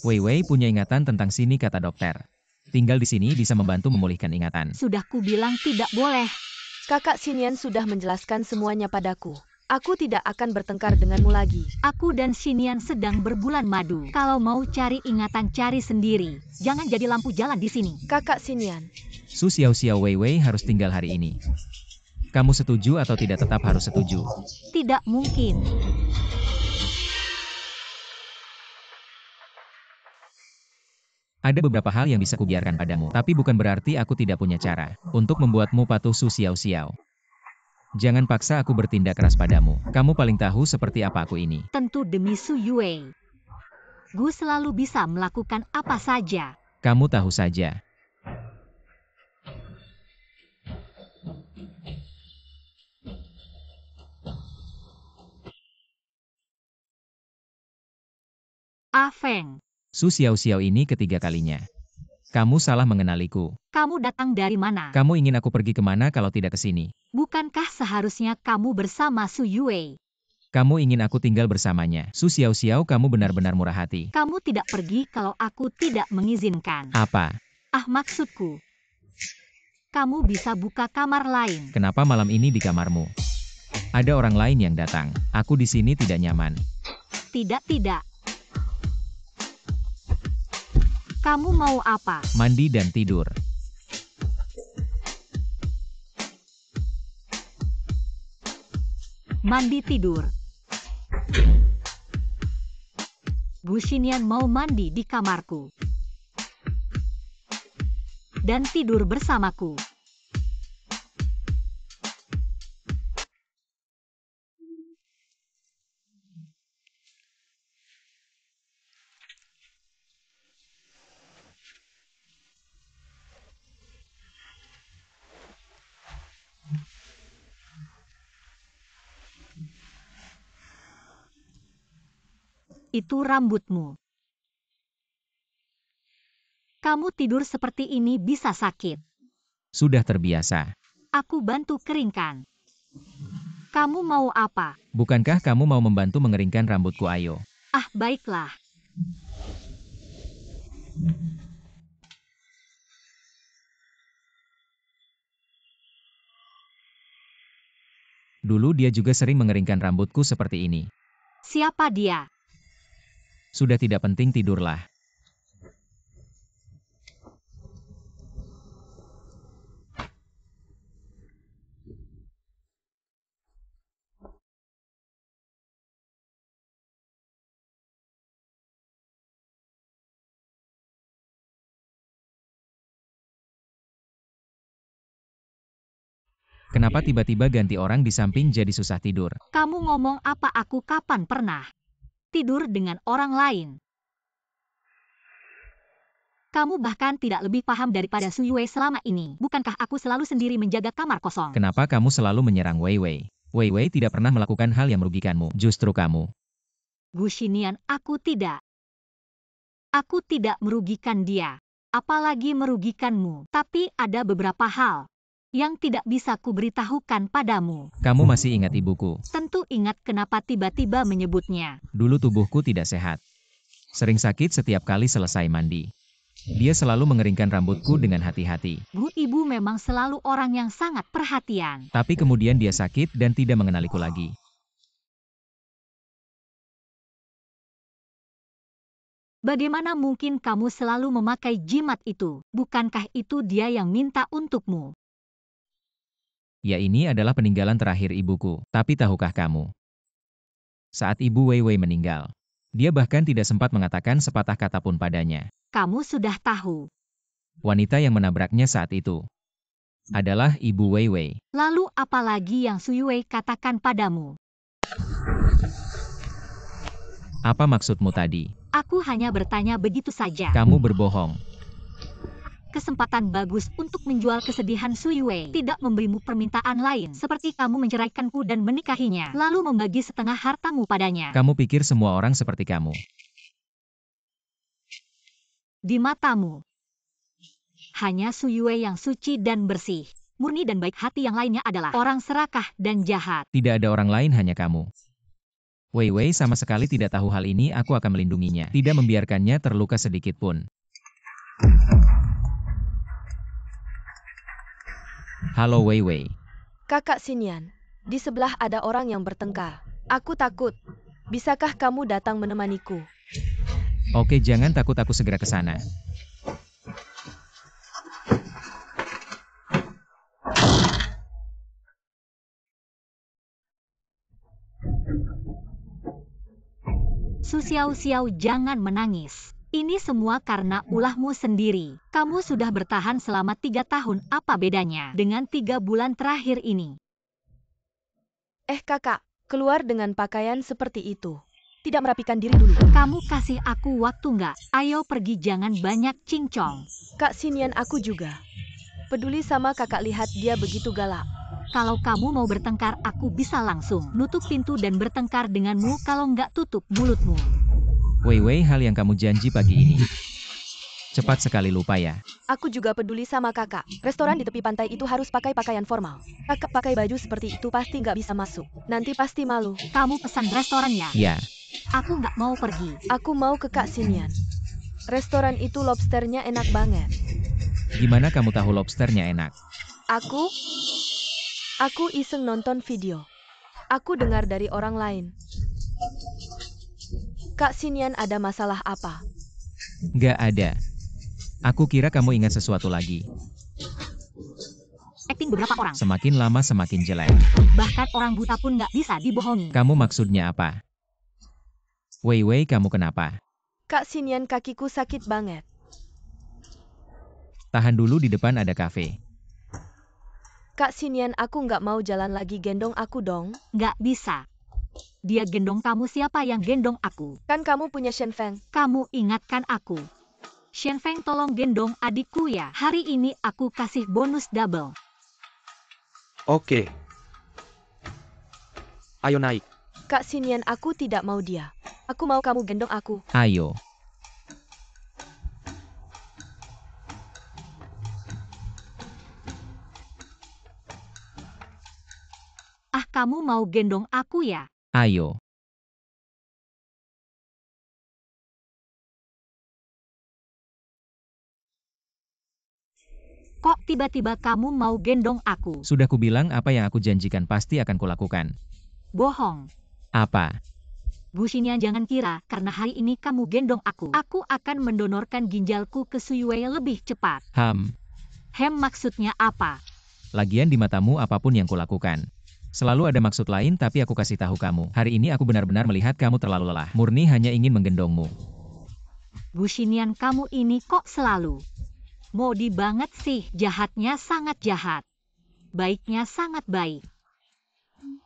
B: Wei Wei punya ingatan tentang sini, kata dokter. Tinggal di sini bisa membantu memulihkan ingatan.
C: Sudah kubilang tidak boleh.
D: Kakak Xinian sudah menjelaskan semuanya padaku. Aku tidak akan bertengkar denganmu lagi.
C: Aku dan Xinian sedang berbulan madu. Kalau mau cari ingatan, cari sendiri. Jangan jadi lampu jalan di sini.
D: Kakak Xinian,
B: Su Xiao Xiao Wei Wei harus tinggal hari ini. Kamu setuju atau tidak tetap harus setuju?
C: Tidak mungkin.
B: Ada beberapa hal yang bisa kubiarkan padamu, tapi bukan berarti aku tidak punya cara untuk membuatmu patuh, Su Xiao Xiao. Jangan paksa aku bertindak keras padamu. Kamu paling tahu seperti apa aku ini.
C: Tentu demi Su Yue. Gu selalu bisa melakukan apa saja.
B: Kamu tahu saja.
C: Feng,
B: Su Xiao Xiao ini ketiga kalinya. Kamu salah mengenaliku.
C: kamu datang dari mana?
B: Kamu ingin aku pergi kemana kalau tidak ke sini?
C: Bukankah seharusnya kamu bersama Su Yue?
B: Kamu ingin aku tinggal bersamanya. Su Xiao Xiao, kamu benar-benar murah hati.
C: Kamu tidak pergi kalau aku tidak mengizinkan.
B: Apa?
C: Maksudku. Kamu bisa buka kamar lain.
B: Kenapa malam ini di kamarmu? Ada orang lain yang datang. Aku di sini tidak nyaman.
C: Tidak. Kamu mau apa?
B: Mandi dan tidur.
C: Mandi tidur. Gu Xinian mau mandi di kamarku. Dan tidur bersamaku. Itu rambutmu. Kamu tidur seperti ini bisa sakit.
B: Sudah terbiasa.
C: Aku bantu keringkan. Kamu mau apa?
B: Bukankah kamu mau membantu mengeringkan rambutku? Ayo.
C: Baiklah.
B: Dulu dia juga sering mengeringkan rambutku seperti ini.
C: Siapa dia?
B: Sudah tidak penting, tidurlah. Kenapa tiba-tiba ganti orang di samping jadi susah tidur?
C: Kamu ngomong apa? Aku kapan pernah tidur dengan orang lain? Kamu bahkan tidak lebih paham daripada Su Yue selama ini. Bukankah aku selalu sendiri menjaga kamar kosong?
B: Kenapa kamu selalu menyerang Wei Wei? Wei Wei tidak pernah melakukan hal yang merugikanmu. Justru kamu.
C: Gu Xinian, aku tidak. Aku tidak merugikan dia. Apalagi merugikanmu. Tapi ada beberapa hal yang tidak bisa kuberitahukan padamu.
B: Kamu masih ingat ibuku?
C: Tentu ingat. Kenapa tiba-tiba menyebutnya?
B: Dulu tubuhku tidak sehat. Sering sakit setiap kali selesai mandi. Dia selalu mengeringkan rambutku dengan hati-hati.
C: Bu, ibu memang selalu orang yang sangat perhatian.
B: Tapi kemudian dia sakit dan tidak mengenaliku lagi.
C: Bagaimana mungkin kamu selalu memakai jimat itu? Bukankah itu dia yang minta untukmu?
B: Ya, ini adalah peninggalan terakhir ibuku. Tapi tahukah kamu? Saat ibu Wei Wei meninggal, dia bahkan tidak sempat mengatakan sepatah kata pun padanya.
C: Kamu sudah tahu.
B: Wanita yang menabraknya saat itu adalah ibu Wei Wei.
C: Lalu apa lagi yang Su Yue katakan padamu?
B: Apa maksudmu tadi?
C: Aku hanya bertanya begitu saja.
B: Kamu berbohong.
C: Kesempatan bagus untuk menjual kesedihan Su Yue. Tidak memberimu permintaan lain. Seperti kamu menceraikanku dan menikahinya. Lalu membagi setengah hartamu padanya.
B: Kamu pikir semua orang seperti kamu?
C: Di matamu, hanya Su Yue yang suci dan bersih. Murni dan baik hati, yang lainnya adalah orang serakah dan jahat.
B: Tidak ada orang lain, hanya kamu. Wei Wei sama sekali tidak tahu hal ini, aku akan melindunginya. Tidak membiarkannya terluka sedikit pun. Halo Wei Wei.
D: Kakak Xinian, di sebelah ada orang yang bertengkar. Aku takut. Bisakah kamu datang menemaniku?
B: Oke, jangan takut, aku segera ke sana.
C: Su Xiao, jangan menangis. Ini semua karena ulahmu sendiri. Kamu sudah bertahan selama 3 tahun, apa bedanya dengan 3 bulan terakhir ini?
D: Kakak, keluar dengan pakaian seperti itu. Tidak merapikan diri dulu.
C: Kamu kasih aku waktu nggak? Ayo pergi, jangan banyak cincong.
D: Kak Xinian, aku juga peduli sama kakak, lihat dia begitu galak.
C: Kalau kamu mau bertengkar, aku bisa langsung nutup pintu dan bertengkar denganmu, kalau nggak tutup mulutmu.
B: Wei Wei, hal yang kamu janji pagi ini. Cepat sekali lupa ya.
D: Aku juga peduli sama kakak. Restoran di tepi pantai itu harus pakai pakaian formal. Kakak pakai baju seperti itu pasti nggak bisa masuk. Nanti pasti malu.
C: Kamu pesan restorannya?
B: Ya.
C: Aku nggak mau pergi.
D: Aku mau ke Kak Xinian. Restoran itu lobsternya enak banget.
B: Gimana kamu tahu lobsternya enak?
D: Aku iseng nonton video. Aku dengar dari orang lain. Kak Xinian, ada masalah apa?
B: Gak ada. Aku kira kamu ingat sesuatu lagi.
C: Akting beberapa orang.
B: Semakin lama semakin jelek.
C: Bahkan orang buta pun nggak bisa dibohongi.
B: Kamu maksudnya apa? Wei Wei, kamu kenapa?
D: Kak Xinian, kakiku sakit banget.
B: Tahan dulu, di depan ada kafe.
D: Kak Xinian, aku nggak mau jalan lagi, gendong aku dong.
C: Nggak bisa. Dia gendong kamu, siapa yang gendong aku?
D: Kan kamu punya Shen Feng.
C: Kamu ingatkan aku. Shen Feng, tolong gendong adikku ya. Hari ini aku kasih bonus double.
A: Oke. Ayo naik.
D: Kak Xinian, aku tidak mau dia. Aku mau kamu gendong aku.
B: Ayo.
C: Ah, kamu mau gendong aku ya?
B: Ayo.
C: Kok tiba-tiba kamu mau gendong aku?
B: Sudah kubilang apa yang aku janjikan pasti akan kulakukan.
C: Bohong.
B: Apa?
C: Bu Xinian, jangan kira karena hari ini kamu gendong aku akan mendonorkan ginjalku ke Su Yue lebih cepat. Maksudnya apa?
B: Lagian di matamu apapun yang kulakukan selalu ada maksud lain, tapi aku kasih tahu kamu. Hari ini aku benar-benar melihat kamu terlalu lelah. Murni hanya ingin menggendongmu.
C: Bu Xinian, kamu ini kok selalu modi banget sih. Jahatnya sangat jahat. Baiknya sangat baik.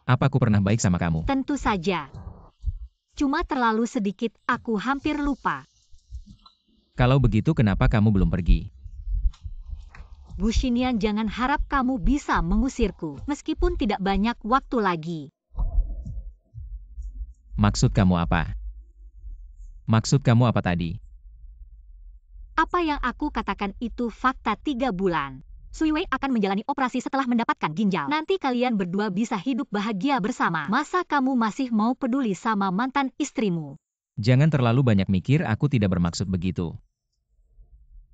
B: Apa aku pernah baik sama kamu?
C: Tentu saja. Cuma terlalu sedikit, aku hampir lupa.
B: Kalau begitu kenapa kamu belum pergi?
C: Bu Xinian, jangan harap kamu bisa mengusirku, meskipun tidak banyak waktu lagi.
B: Maksud kamu apa? Maksud kamu apa tadi?
C: Apa yang aku katakan itu fakta. 3 bulan. Su Yue akan menjalani operasi setelah mendapatkan ginjal. Nanti kalian berdua bisa hidup bahagia bersama. Masa kamu masih mau peduli sama mantan istrimu?
B: Jangan terlalu banyak mikir, aku tidak bermaksud begitu.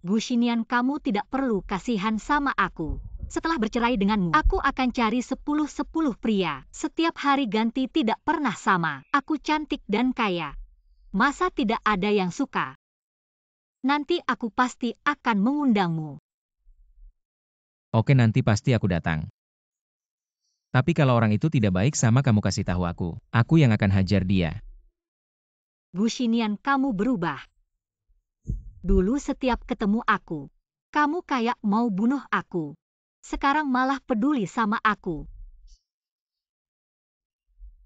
C: Bu Xinian, kamu tidak perlu kasihan sama aku. Setelah bercerai denganmu, aku akan cari 10 pria. Setiap hari ganti, tidak pernah sama. Aku cantik dan kaya. Masa tidak ada yang suka? Nanti aku pasti akan mengundangmu.
B: Oke, nanti pasti aku datang. Tapi kalau orang itu tidak baik sama kamu, kasih tahu aku yang akan hajar dia.
C: Bu Xinian, kamu berubah. Dulu setiap ketemu aku, kamu kayak mau bunuh aku. Sekarang malah peduli sama aku.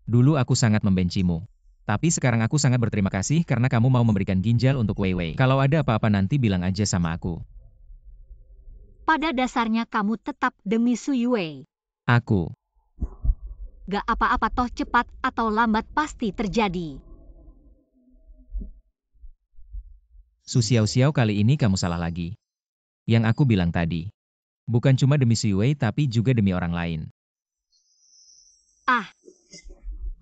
B: Dulu aku sangat membencimu. Tapi sekarang aku sangat berterima kasih karena kamu mau memberikan ginjal untuk Wei Wei. Kalau ada apa-apa nanti bilang aja sama aku.
C: Pada dasarnya kamu tetap demi Su Yue.
B: Aku.
C: Gak apa-apa, toh cepat atau lambat pasti terjadi.
B: Su Xiao, kali ini kamu salah lagi. Yang aku bilang tadi. Bukan cuma demi Su Yue tapi juga demi orang lain.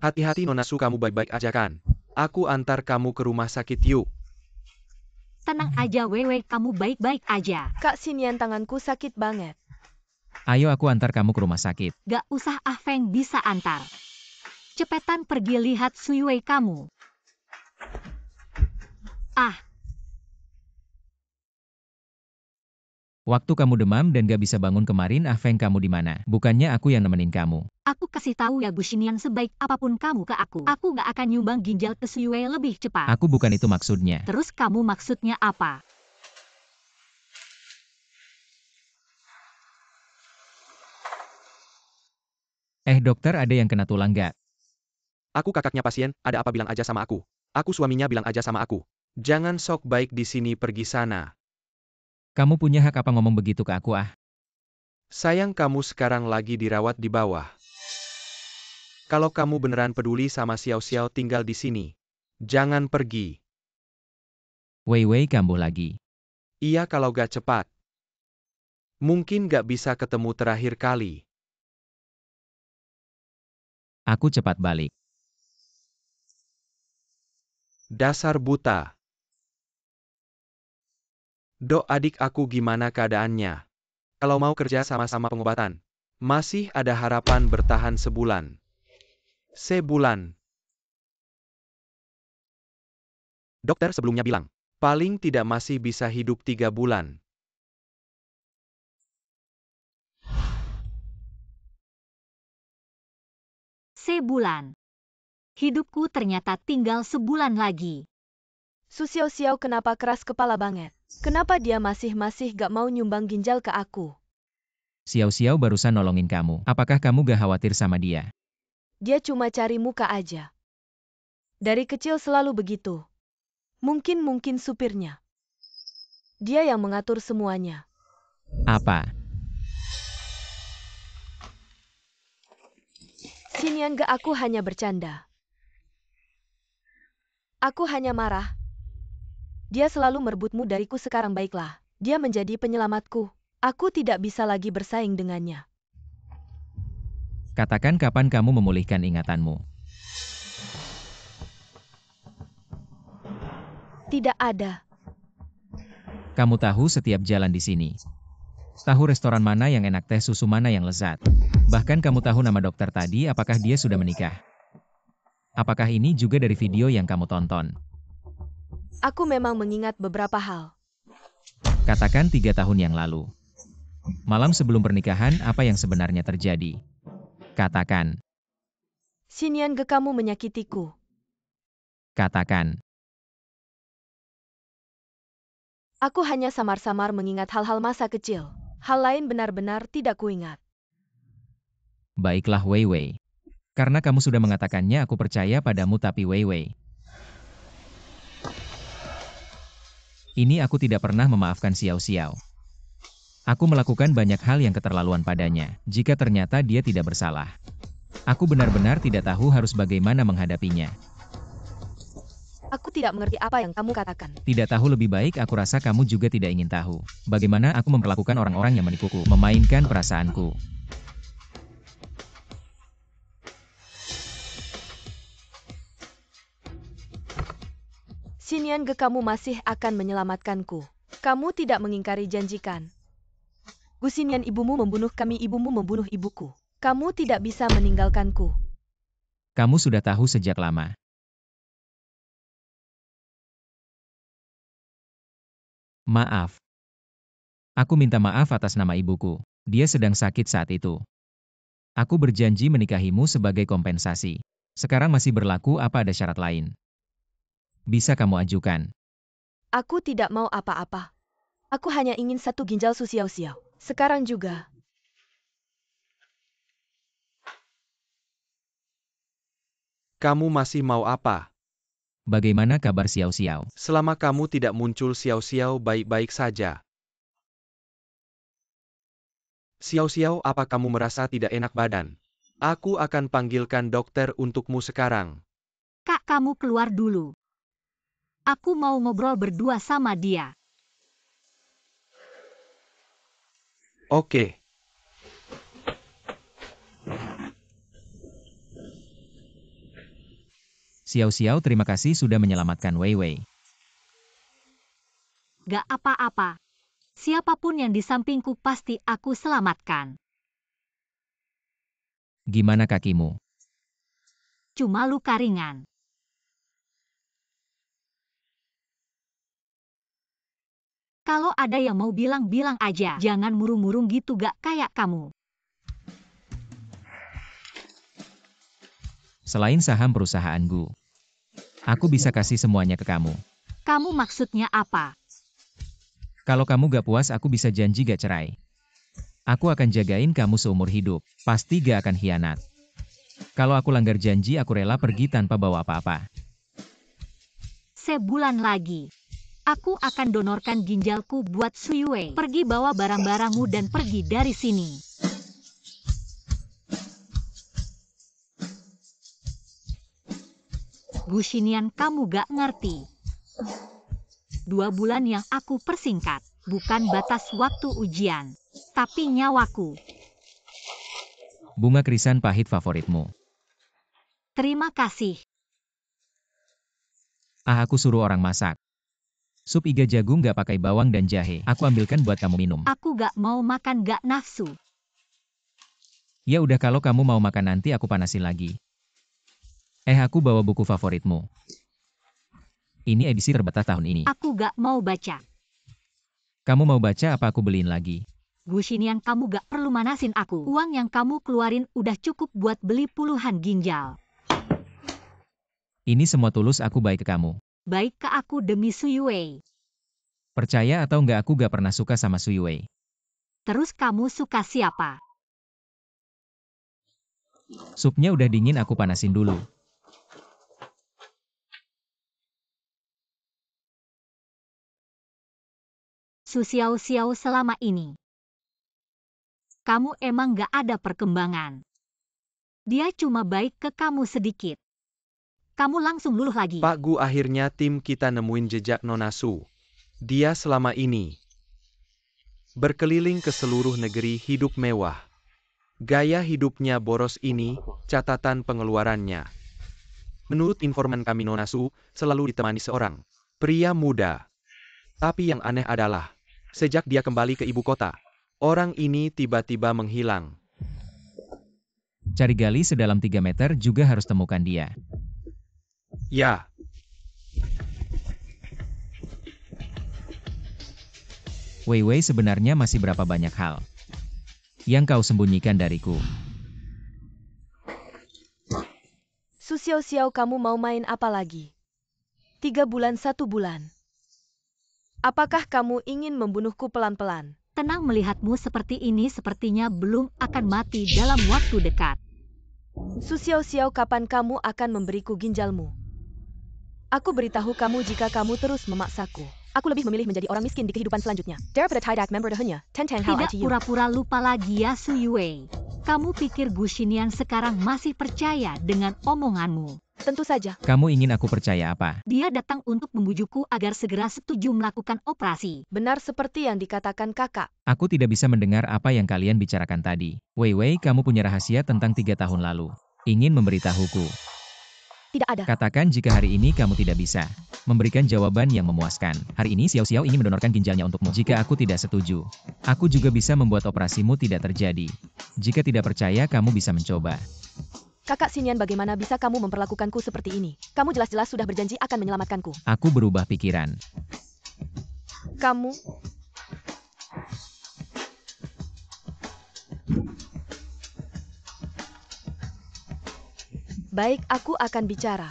A: Hati-hati Nona Su, kamu baik-baik aja kan? Aku antar kamu ke rumah sakit yuk.
C: Tenang aja Wewe, kamu baik-baik aja.
D: Kak Xinian, tanganku sakit banget.
B: Ayo aku antar kamu ke rumah sakit.
C: Gak usah, Ah Feng bisa antar. Cepetan pergi lihat Suyue kamu. Ah,
B: Waktu kamu demam dan gak bisa bangun kemarin, Ah Feng, kamu di mana? Bukannya aku yang nemenin kamu.
C: aku kasih tahu ya Gu Xinian, sebaik apapun kamu ke aku gak akan nyumbang ginjal ke Suyue lebih cepat.
B: Aku bukan itu maksudnya.
C: Terus kamu maksudnya apa?
B: Dokter, ada yang kena tulang gak?
A: Aku kakaknya pasien, ada apa bilang aja sama aku. Aku suaminya, bilang aja sama aku. Jangan sok baik di sini, pergi sana.
B: Kamu punya hak apa ngomong begitu ke aku, Ah?
A: Sayang, kamu sekarang lagi dirawat di bawah. Kalau kamu beneran peduli sama Xiao Xiao, tinggal di sini. Jangan pergi.
B: Wei kambuh lagi.
A: Iya, kalau gak cepat. Mungkin gak bisa ketemu terakhir kali.
B: Aku cepat balik.
A: Dasar buta. Dok, adik aku gimana keadaannya? Kalau mau kerja sama-sama pengobatan, masih ada harapan bertahan sebulan. Sebulan. Dokter sebelumnya bilang, paling tidak masih bisa hidup 3 bulan.
C: Sebulan. Hidupku ternyata tinggal sebulan lagi.
D: Su Xiao Xiao kenapa keras kepala banget? Kenapa dia masih gak mau nyumbang ginjal ke aku?
B: Xiao barusan nolongin kamu. Apakah kamu gak khawatir sama dia?
D: Dia cuma cari muka aja. Dari kecil selalu begitu. Mungkin supirnya. Dia yang mengatur semuanya.
B: Apa?
D: Xinian, gak, aku hanya bercanda. Aku hanya marah. Dia selalu merebutmu dariku, sekarang baiklah. Dia menjadi penyelamatku. Aku tidak bisa lagi bersaing dengannya.
B: Katakan kapan kamu memulihkan ingatanmu.
D: Tidak ada.
B: Kamu tahu setiap jalan di sini. Tahu restoran mana yang enak, teh susu mana yang lezat. Bahkan kamu tahu nama dokter tadi, apakah dia sudah menikah. Apakah ini juga dari video yang kamu tonton?
D: Aku memang mengingat beberapa hal.
B: Katakan 3 tahun yang lalu. Malam sebelum pernikahan, apa yang sebenarnya terjadi? Katakan.
D: Xinian, kamu menyakitiku.
B: Katakan.
D: Aku hanya samar-samar mengingat hal-hal masa kecil. Hal lain benar-benar tidak kuingat.
B: Baiklah Wei. Karena kamu sudah mengatakannya, aku percaya padamu, tapi Wei. Ini aku tidak pernah memaafkan Xiao Xiao. Aku melakukan banyak hal yang keterlaluan padanya, jika ternyata dia tidak bersalah. Aku benar-benar tidak tahu harus bagaimana menghadapinya.
D: Aku tidak mengerti apa yang kamu katakan.
B: Tidak tahu, lebih baik aku rasa kamu juga tidak ingin tahu. Bagaimana aku memperlakukan orang-orang yang menipuku, memainkan perasaanku.
D: Xinian, kamu masih akan menyelamatkanku. Kamu tidak mengingkari janjikan. Gu Xinian, ibumu membunuh kami, ibumu membunuh ibuku. Kamu tidak bisa meninggalkanku.
B: Kamu sudah tahu sejak lama. Maaf. Aku minta maaf atas nama ibuku. Dia sedang sakit saat itu. Aku berjanji menikahimu sebagai kompensasi. Sekarang masih berlaku, apa ada syarat lain? Bisa kamu ajukan.
D: Aku tidak mau apa-apa. Aku hanya ingin 1 ginjal Su Xiao Xiao. Sekarang juga.
A: Kamu masih mau apa?
B: Bagaimana kabar Xiao Xiao?
A: Selama kamu tidak muncul, Xiao Xiao baik-baik saja. Xiao Xiao, apa kamu merasa tidak enak badan? Aku akan panggilkan dokter untukmu sekarang.
C: Kak, kamu keluar dulu. Aku mau ngobrol berdua sama dia.
A: Oke.
B: Xiao Xiao, terima kasih sudah menyelamatkan Wei Wei.
C: Gak apa-apa. Siapapun yang di sampingku pasti aku selamatkan.
B: Gimana kakimu?
C: Cuma luka ringan. Kalau ada yang mau bilang-bilang aja. Jangan murung-murung gitu, gak kayak kamu.
B: Selain saham perusahaanku, aku bisa kasih semuanya ke kamu.
C: Kamu maksudnya apa?
B: Kalau kamu gak puas, aku bisa janji gak cerai. Aku akan jagain kamu seumur hidup. Pasti gak akan hianat. Kalau aku langgar janji, aku rela pergi tanpa bawa apa-apa.
C: Sebulan lagi. Aku akan donorkan ginjalku buat Sui Wei. Pergi bawa barang-barangmu dan pergi dari sini. Gu Xinian, kamu gak ngerti. 2 bulan yang aku persingkat. Bukan batas waktu ujian. Tapi nyawaku.
B: Bunga krisan pahit favoritmu.
C: Terima kasih.
B: Aku suruh orang masak. Sup iga jagung gak pakai bawang dan jahe. Aku ambilkan buat kamu minum.
C: Aku gak mau makan, gak nafsu.
B: Ya udah, kalau kamu mau makan nanti aku panasin lagi. Aku bawa buku favoritmu. Ini edisi terbatas tahun ini.
C: Aku gak mau baca.
B: Kamu mau baca apa aku beliin lagi?
C: Gu Xinian, kamu gak perlu manasin aku. Uang yang kamu keluarin udah cukup buat beli puluhan ginjal.
B: Ini semua tulus, aku baik ke kamu.
C: Baik ke aku demi Sui Wei.
B: Percaya atau enggak, aku gak pernah suka sama Sui Wei.
C: Terus kamu suka siapa?
B: Supnya udah dingin, aku panasin dulu.
C: Su Xiao Xiao, selama ini kamu emang gak ada perkembangan. Dia cuma baik ke kamu sedikit. Kamu langsung luluh lagi.
A: Pak Gu, akhirnya tim kita nemuin jejak Nona Su. Dia selama ini berkeliling ke seluruh negeri, hidup mewah. Gaya hidupnya boros, ini catatan pengeluarannya. Menurut informan kami, Nona Su selalu ditemani seorang pria muda. Tapi yang aneh adalah, sejak dia kembali ke ibu kota, orang ini tiba-tiba menghilang.
B: Cari gali sedalam 3 meter juga harus temukan dia.
A: Ya.
B: Wei Wei, sebenarnya masih berapa banyak hal yang kau sembunyikan dariku?
D: Su Xiao Xiao, kamu mau main apa lagi? 3 bulan 1 bulan. Apakah kamu ingin membunuhku pelan-pelan?
C: Tenang, melihatmu seperti ini sepertinya belum akan mati dalam waktu dekat.
D: Su Xiao Xiao, kapan kamu akan memberiku ginjalmu? Aku beritahu kamu, jika kamu terus memaksaku, aku lebih memilih menjadi orang miskin di kehidupan selanjutnya. Daripada tidak member dehnya, Tentang hal
C: Tidak pura-pura lupa lagi ya, Sui Wei. Kamu pikir Gu Xinian sekarang masih percaya dengan omonganmu?
D: Tentu saja.
B: Kamu ingin aku percaya apa?
C: Dia datang untuk membujukku agar segera setuju melakukan operasi.
D: Benar seperti yang dikatakan kakak.
B: Aku tidak bisa mendengar apa yang kalian bicarakan tadi. Wei Wei, kamu punya rahasia tentang 3 tahun lalu. Ingin memberitahuku?
D: Tidak ada.
B: Katakan jika hari ini kamu tidak bisa memberikan jawaban yang memuaskan. Hari ini Xiao Xiao ingin mendonorkan ginjalnya untukmu. Jika aku tidak setuju, aku juga bisa membuat operasimu tidak terjadi. Jika tidak percaya, kamu bisa mencoba.
D: Kakak Xinian, bagaimana bisa kamu memperlakukanku seperti ini? Kamu jelas-jelas sudah berjanji akan menyelamatkanku.
B: Aku berubah pikiran.
D: Kamu... Baik, aku akan bicara.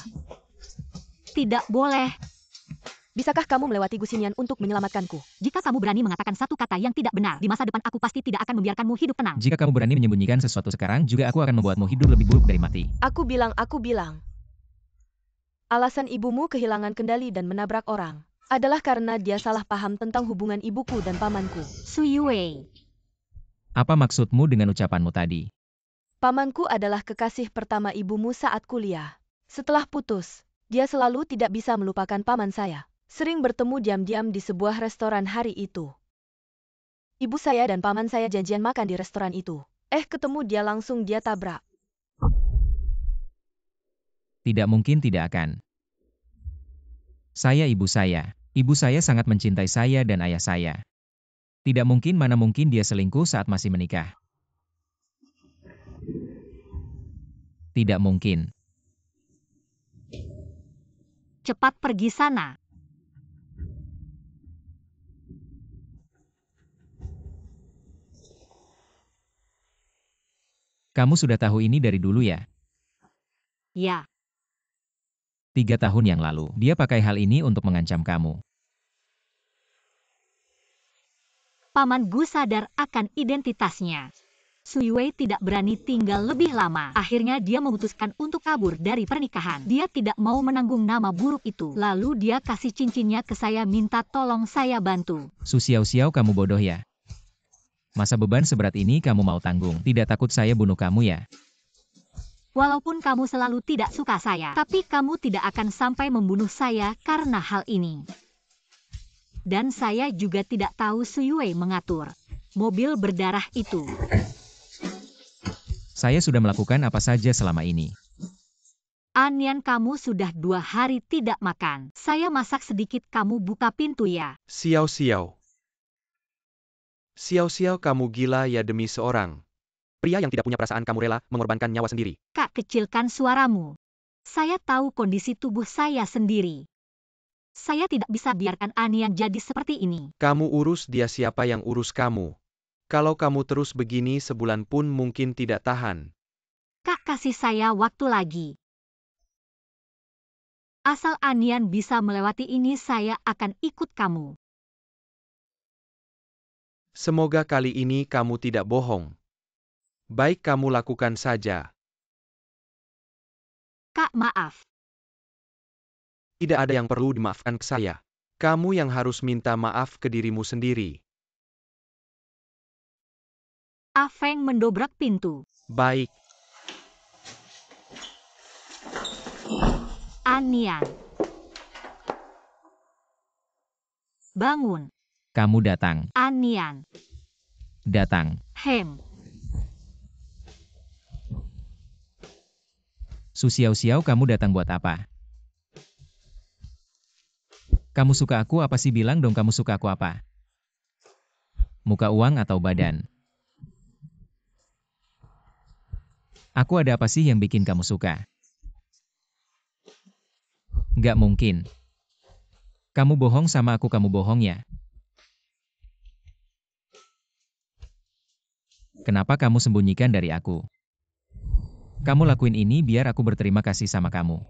C: Tidak boleh.
D: Bisakah kamu melewati Gu Xinian untuk menyelamatkanku?
C: Jika kamu berani mengatakan satu kata yang tidak benar, di masa depan aku pasti tidak akan membiarkanmu hidup tenang.
B: Jika kamu berani menyembunyikan sesuatu sekarang, juga aku akan membuatmu hidup lebih buruk dari mati.
D: Aku bilang. Alasan ibumu kehilangan kendali dan menabrak orang adalah karena dia salah paham tentang hubungan ibuku dan pamanku.
C: Sui Wei.
B: Apa maksudmu dengan ucapanmu tadi?
D: Pamanku adalah kekasih pertama ibumu saat kuliah. Setelah putus, dia selalu tidak bisa melupakan paman saya. Sering bertemu diam-diam di sebuah restoran hari itu. Ibu saya dan paman saya janjian makan di restoran itu. Ketemu dia langsung dia tabrak.
B: Tidak mungkin, tidak akan. Saya ibu saya. Ibu saya sangat mencintai saya dan ayah saya. Tidak mungkin, mana mungkin dia selingkuh saat masih menikah. Tidak mungkin.
C: Cepat pergi sana.
B: Kamu sudah tahu ini dari dulu ya?
C: Ya,
B: 3 tahun yang lalu, dia pakai hal ini untuk mengancam kamu.
C: Paman Gu sadar akan identitasnya. Sui Wei tidak berani tinggal lebih lama. Akhirnya dia memutuskan untuk kabur dari pernikahan. Dia tidak mau menanggung nama buruk itu. Lalu dia kasih cincinnya ke saya, minta tolong saya bantu.
B: Su Xiao, kamu bodoh ya? Masa beban seberat ini kamu mau tanggung? Tidak takut saya bunuh kamu ya?
C: Walaupun kamu selalu tidak suka saya, tapi kamu tidak akan sampai membunuh saya karena hal ini. Dan saya juga tidak tahu Sui Wei mengatur mobil berdarah itu.
B: Saya sudah melakukan apa saja selama ini.
C: Anian, kamu sudah 2 hari tidak makan. Saya masak sedikit, kamu buka pintu ya.
A: Xiao Xiao. Xiao Xiao, kamu gila ya? Demi seorang pria yang tidak punya perasaan kamu rela mengorbankan nyawa sendiri.
C: Kak, kecilkan suaramu. Saya tahu kondisi tubuh saya sendiri. Saya tidak bisa biarkan Anian jadi seperti ini.
A: Kamu urus dia, siapa yang urus kamu? Kalau kamu terus begini sebulan pun mungkin tidak tahan.
C: Kak, kasih saya waktu lagi. Asal Anian bisa melewati ini, saya akan ikut kamu.
A: Semoga kali ini kamu tidak bohong. Baik, kamu lakukan saja.
C: Kak, maaf.
A: Tidak ada yang perlu dimaafkan ke saya. Kamu yang harus minta maaf ke dirimu sendiri.
C: Afeng mendobrak pintu.
A: Baik.
C: Anian. Bangun.
B: Kamu datang.
C: Anian.
B: Datang.
C: Hem.
B: Su Xiao, kamu datang buat apa? Kamu suka aku apa sih? Bilang dong, kamu suka aku apa? Muka, uang, atau badan? Aku ada apa sih yang bikin kamu suka? Nggak mungkin. Kamu bohong sama aku, kamu bohong ya? Kenapa kamu sembunyikan dari aku? Kamu lakuin ini biar aku berterima kasih sama kamu.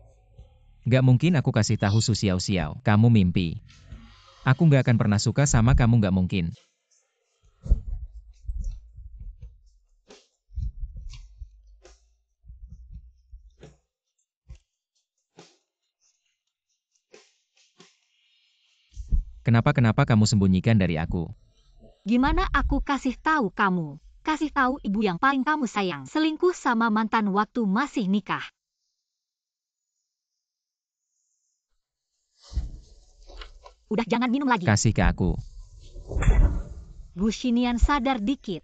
B: Nggak mungkin aku kasih tahu Su Xiao. Kamu mimpi. Aku nggak akan pernah suka sama kamu, nggak mungkin. Kenapa kamu sembunyikan dari aku?
C: Gimana aku kasih tahu kamu? Kasih tahu ibu yang paling kamu sayang. Selingkuh sama mantan waktu masih nikah. Udah, jangan minum lagi.
B: Kasih ke aku.
C: Gu Xinian sadar dikit.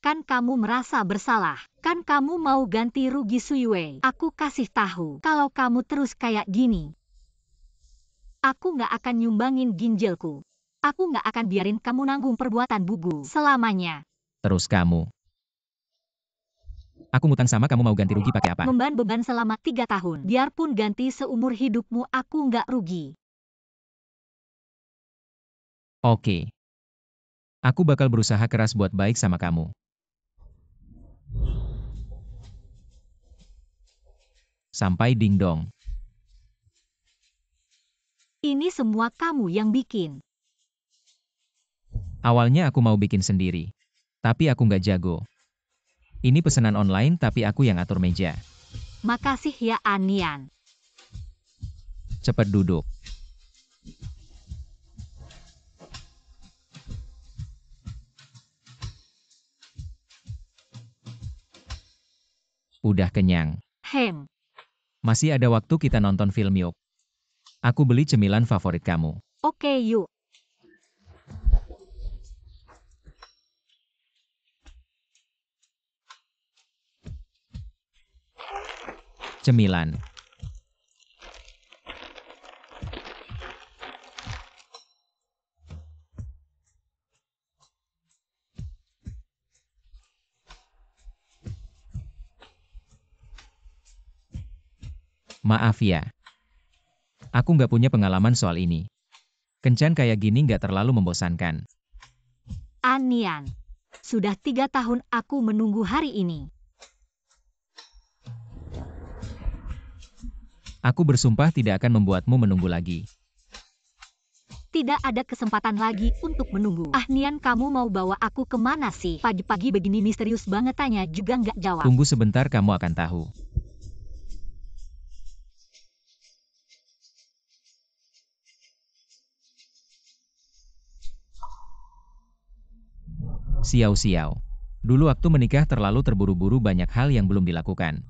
C: Kan kamu merasa bersalah. Kan kamu mau ganti rugi Sui Wei. Aku kasih tahu, kalau kamu terus kayak gini, aku nggak akan nyumbangin ginjalku. Aku nggak akan biarin kamu nanggung perbuatan bugu selamanya.
B: Terus kamu. Aku ngutang sama kamu, mau ganti rugi pakai apa?
C: Memban beban selama 3 tahun. Biarpun ganti seumur hidupmu, aku nggak rugi.
B: Oke. Aku bakal berusaha keras buat baik sama kamu. Sampai ding dong.
C: Ini semua kamu yang bikin.
B: Awalnya aku mau bikin sendiri. Tapi aku nggak jago. Ini pesanan online tapi aku yang atur meja.
C: Makasih ya Anian.
B: Cepat duduk. Udah kenyang.
C: Hem.
B: Masih ada waktu, kita nonton film yuk. Aku beli cemilan favorit kamu.
C: Oke, yuk.
B: Cemilan. Maaf ya. Aku nggak punya pengalaman soal ini. Kencan kayak gini nggak terlalu membosankan.
C: Anian, sudah 3 tahun aku menunggu hari ini.
B: Aku bersumpah tidak akan membuatmu menunggu lagi.
C: Tidak ada kesempatan lagi untuk menunggu. Nian, kamu mau bawa aku kemana sih? Pagi-pagi begini misterius banget, tanya juga nggak jawab.
B: Tunggu sebentar, kamu akan tahu. Xiao. Dulu waktu menikah terlalu terburu-buru, banyak hal yang belum dilakukan.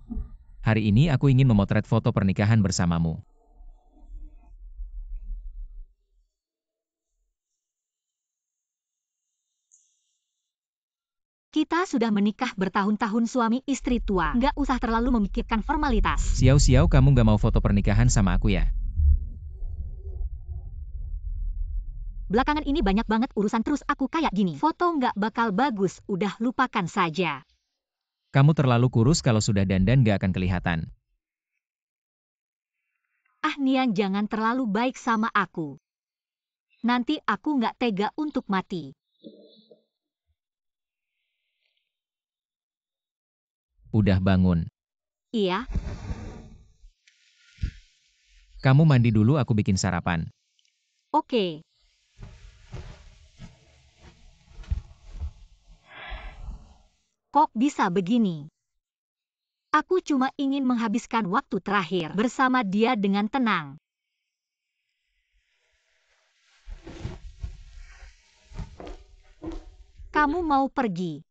B: Hari ini aku ingin memotret foto pernikahan bersamamu.
C: Kita sudah menikah bertahun-tahun, suami istri tua. Nggak usah terlalu memikirkan formalitas.
B: Xiao, kamu nggak mau foto pernikahan sama aku ya?
C: Belakangan ini banyak banget urusan, terus aku kayak gini. Foto nggak bakal bagus, udah lupakan saja.
B: Kamu terlalu kurus, kalau sudah dandan nggak akan kelihatan.
C: Nian, jangan terlalu baik sama aku. Nanti aku nggak tega untuk mati.
B: Udah bangun?
C: Iya.
B: Kamu mandi dulu, aku bikin sarapan.
C: Oke. Kok bisa begini? Aku cuma ingin menghabiskan waktu terakhir bersama dia dengan tenang. Kamu mau pergi?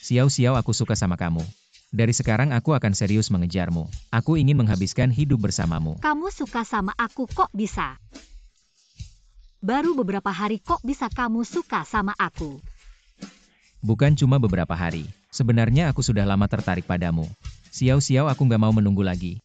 B: Xiao, aku suka sama kamu. Dari sekarang aku akan serius mengejarmu. Aku ingin menghabiskan hidup bersamamu.
C: Kamu suka sama aku, kok bisa? Baru beberapa hari kok bisa kamu suka sama aku?
B: Bukan cuma beberapa hari. Sebenarnya aku sudah lama tertarik padamu. Xiao, aku nggak mau menunggu lagi.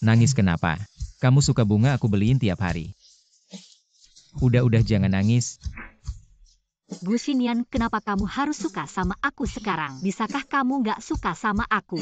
B: Nangis kenapa? Kamu suka bunga, aku beliin tiap hari. Udah jangan nangis.
C: Gu Xinian, kenapa kamu harus suka sama aku sekarang? Bisakah kamu nggak suka sama aku?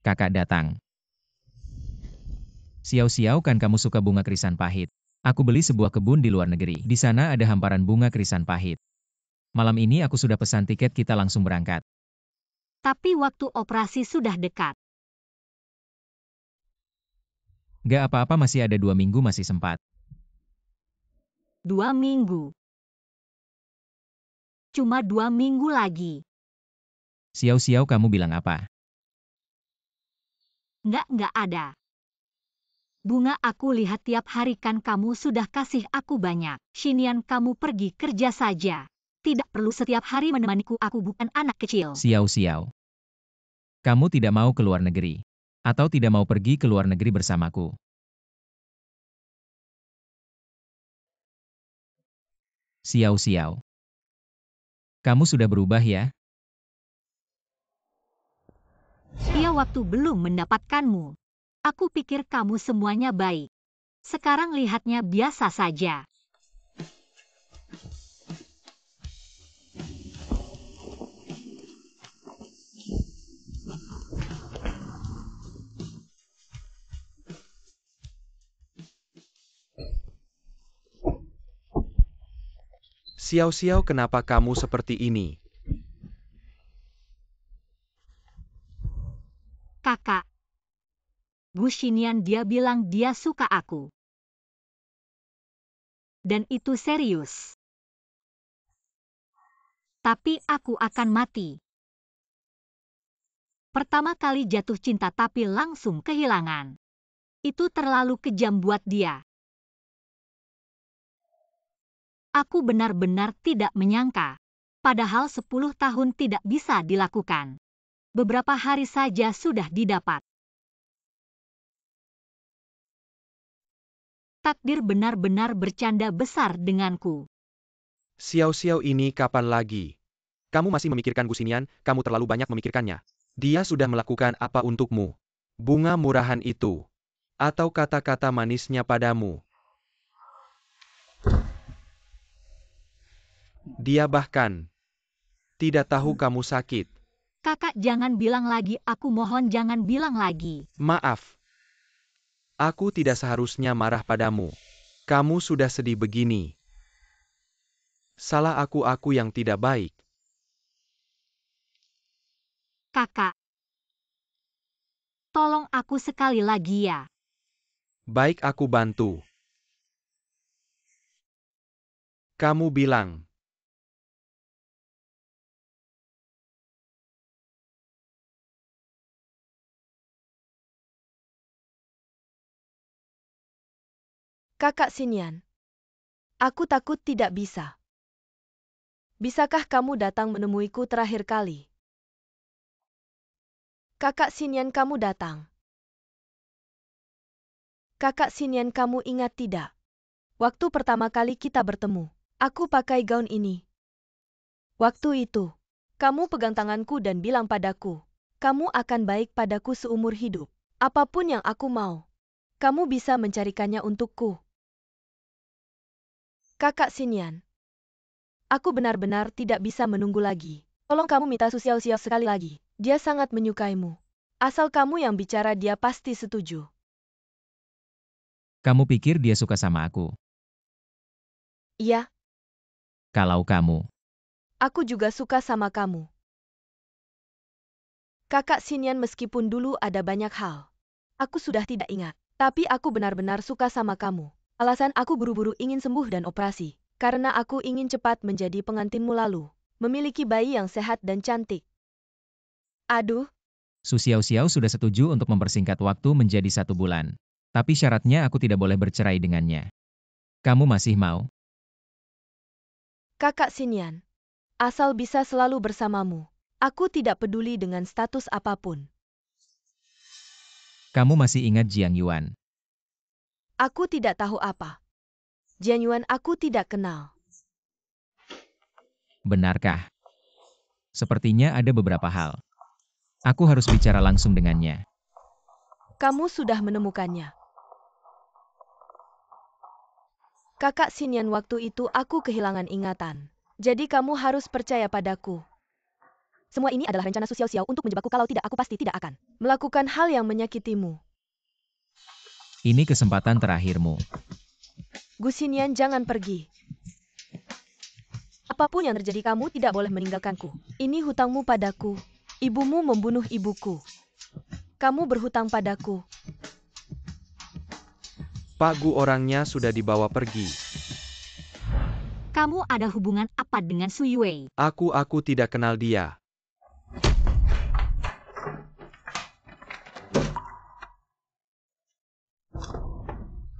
B: Kakak datang. Xiao, kan kamu suka bunga krisan pahit? Aku beli sebuah kebun di luar negeri. Di sana ada hamparan bunga krisan pahit. Malam ini aku sudah pesan tiket, kita langsung berangkat.
C: Tapi waktu operasi sudah dekat.
B: Gak apa-apa, masih ada 2 minggu, masih sempat.
C: 2 minggu. Cuma 2 minggu lagi.
B: Xiao, kamu bilang apa?
C: Nggak ada. Bunga aku lihat tiap hari, kan kamu sudah kasih aku banyak. Xinian, kamu pergi kerja saja. Tidak perlu setiap hari menemaniku, aku bukan anak kecil.
B: Xiao. Kamu tidak mau ke luar negeri? Atau tidak mau pergi ke luar negeri bersamaku? Xiao. Kamu sudah berubah ya?
C: Ia waktu belum mendapatkanmu. Aku pikir kamu semuanya baik. Sekarang lihatnya biasa saja.
A: Xiao, kenapa kamu seperti ini?
C: Kakak. Gu Xinian, dia bilang dia suka aku. Dan itu serius. Tapi aku akan mati. Pertama kali jatuh cinta tapi langsung kehilangan. Itu terlalu kejam buat dia. Aku benar-benar tidak menyangka. Padahal 10 tahun tidak bisa dilakukan. Beberapa hari saja sudah didapat. Takdir benar-benar bercanda besar denganku.
A: Xiao-Xiao ini kapan lagi? Kamu masih memikirkan Gu Xinian, kamu terlalu banyak memikirkannya. Dia sudah melakukan apa untukmu? Bunga murahan itu. Atau kata-kata manisnya padamu. Dia bahkan tidak tahu kamu sakit.
C: Kakak, jangan bilang lagi, aku mohon jangan bilang lagi.
A: Maaf. Aku tidak seharusnya marah padamu. Kamu sudah sedih begini. Salah aku yang tidak baik.
C: Kakak. Tolong aku sekali lagi ya.
A: Baik, aku bantu. Kamu bilang.
D: Kakak Xinian, aku takut tidak bisa. Bisakah kamu datang menemuiku terakhir kali? Kakak Xinian, kamu datang. Kakak Xinian, kamu ingat tidak? Waktu pertama kali kita bertemu, aku pakai gaun ini. Waktu itu, kamu pegang tanganku dan bilang padaku, kamu akan baik padaku seumur hidup. Apapun yang aku mau, kamu bisa mencarikannya untukku. Kakak Xinian, aku benar-benar tidak bisa menunggu lagi. Tolong kamu minta Su Xiao-Xiao sekali lagi. Dia sangat menyukaimu. Asal kamu yang bicara, dia pasti setuju.
B: Kamu pikir dia suka sama aku?
D: Iya,
B: Kalau kamu,
D: aku juga suka sama kamu. Kakak Xinian, meskipun dulu ada banyak hal, aku sudah tidak ingat. Tapi aku benar-benar suka sama kamu. Alasan aku buru-buru ingin sembuh dan operasi, karena aku ingin cepat menjadi pengantinmu lalu, memiliki bayi yang sehat dan cantik. Aduh,
B: Su Xiao-Xiao sudah setuju untuk mempersingkat waktu menjadi 1 bulan. Tapi syaratnya aku tidak boleh bercerai dengannya. Kamu masih mau?
D: Kakak Xinian, asal bisa selalu bersamamu, aku tidak peduli dengan status apapun.
B: Kamu masih ingat Jiang Yuan?
D: Aku tidak tahu apa. Jiang Yuan aku tidak kenal.
B: Benarkah? Sepertinya ada beberapa hal. Aku harus bicara langsung dengannya.
D: Kamu sudah menemukannya. Kakak Xinian, waktu itu aku kehilangan ingatan. Jadi kamu harus percaya padaku. Semua ini adalah rencana Su Xiao-Xiao untuk menjebakku, kalau tidak aku pasti tidak akan melakukan hal yang menyakitimu.
B: Ini kesempatan terakhirmu.
D: Gu Xinian, jangan pergi. Apapun yang terjadi, kamu tidak boleh meninggalkanku. Ini hutangmu padaku. Ibumu membunuh ibuku. Kamu berhutang padaku.
A: Pak Gu, orangnya sudah dibawa pergi.
C: Kamu ada hubungan apa dengan Su Yue?
A: Aku tidak kenal dia.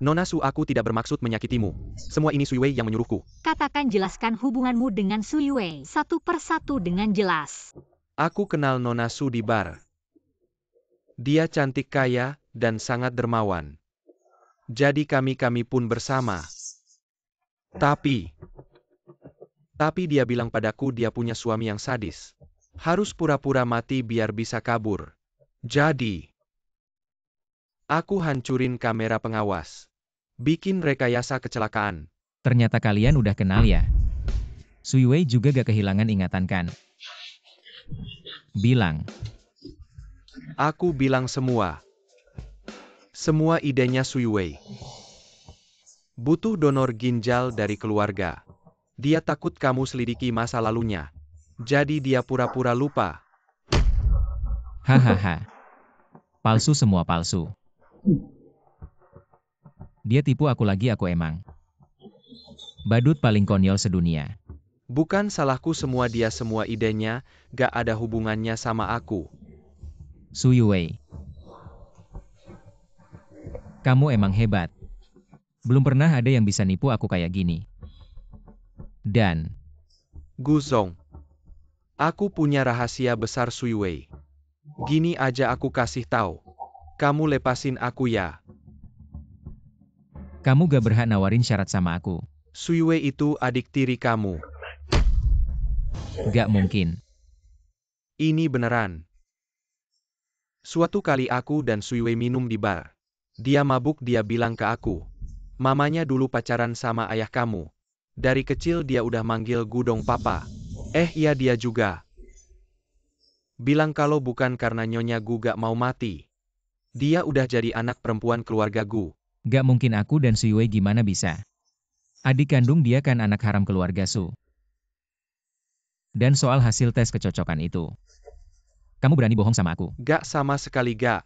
A: Nona Su, aku tidak bermaksud menyakitimu. Semua ini Su Yue yang menyuruhku.
C: Katakan, jelaskan hubunganmu dengan Su Yue satu persatu dengan jelas.
A: Aku kenal Nona Su di bar. Dia cantik, kaya, dan sangat dermawan. Jadi kami pun bersama. Tapi dia bilang padaku dia punya suami yang sadis. Harus pura-pura mati biar bisa kabur. Jadi aku hancurin kamera pengawas. Bikin rekayasa kecelakaan.
B: Ternyata kalian udah kenal ya? Su Yue juga gak kehilangan ingatan kan? Bilang.
A: Aku bilang semua. Semua idenya Su Yue. Butuh donor ginjal dari keluarga. Dia takut kamu selidiki masa lalunya. Jadi dia pura-pura lupa.
B: Hahaha. Palsu, semua palsu. Dia tipu aku lagi, aku emang badut paling konyol sedunia.
A: Bukan salahku semua idenya, gak ada hubungannya sama aku.
B: Su Yue, kamu emang hebat. Belum pernah ada yang bisa nipu aku kayak gini. Dan
A: Gu Zhong, aku punya rahasia besar Su Yue. Gini aja aku kasih tahu. Kamu lepasin aku ya.
B: kamu gak berhak nawarin syarat sama aku.
A: Su Yue itu adik tiri kamu.
B: Gak mungkin.
A: Ini beneran. Suatu kali aku dan Su Yue minum di bar. Dia mabuk, dia bilang ke aku, mamanya dulu pacaran sama ayah kamu. Dari kecil dia udah manggil Gudong Papa. Iya dia juga. Bilang kalau bukan karena Nyonya Gu gak mau mati, dia udah jadi anak perempuan keluarga Gu.
B: Gak mungkin aku dan Su Yue gimana bisa. Adik kandung dia kan anak haram keluarga Su. Dan soal hasil tes kecocokan itu, kamu berani bohong sama aku?
A: Gak sama sekali gak.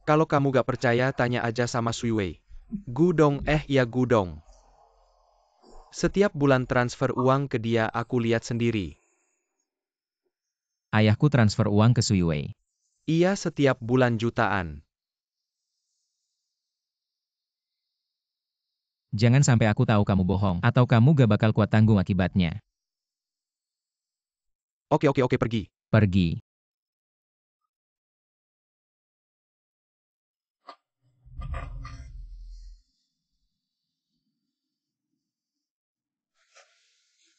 A: Kalau kamu gak percaya tanya aja sama Su Yue. Gudong ya Gudong. Setiap bulan transfer uang ke dia aku lihat sendiri.
B: Ayahku transfer uang ke Su Yue.
A: Iya setiap bulan jutaan.
B: Jangan sampai aku tahu kamu bohong, atau kamu gak bakal kuat tanggung akibatnya.
A: Oke pergi.
B: Pergi.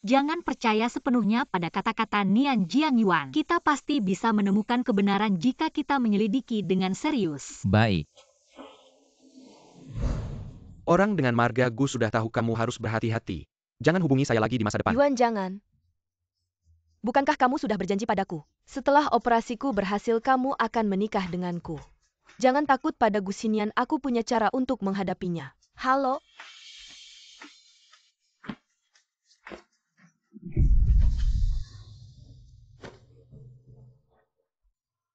C: Jangan percaya sepenuhnya pada kata-kata Nian Jiangyuan. Kita pasti bisa menemukan kebenaran jika kita menyelidiki dengan serius.
B: Baik.
A: Orang dengan marga Gu sudah tahu kamu harus berhati-hati. Jangan hubungi saya lagi di masa depan.
D: Yuan, jangan. Bukankah kamu sudah berjanji padaku? Setelah operasiku berhasil kamu akan menikah denganku. Jangan takut pada Gu Xinian, aku punya cara untuk menghadapinya. Halo?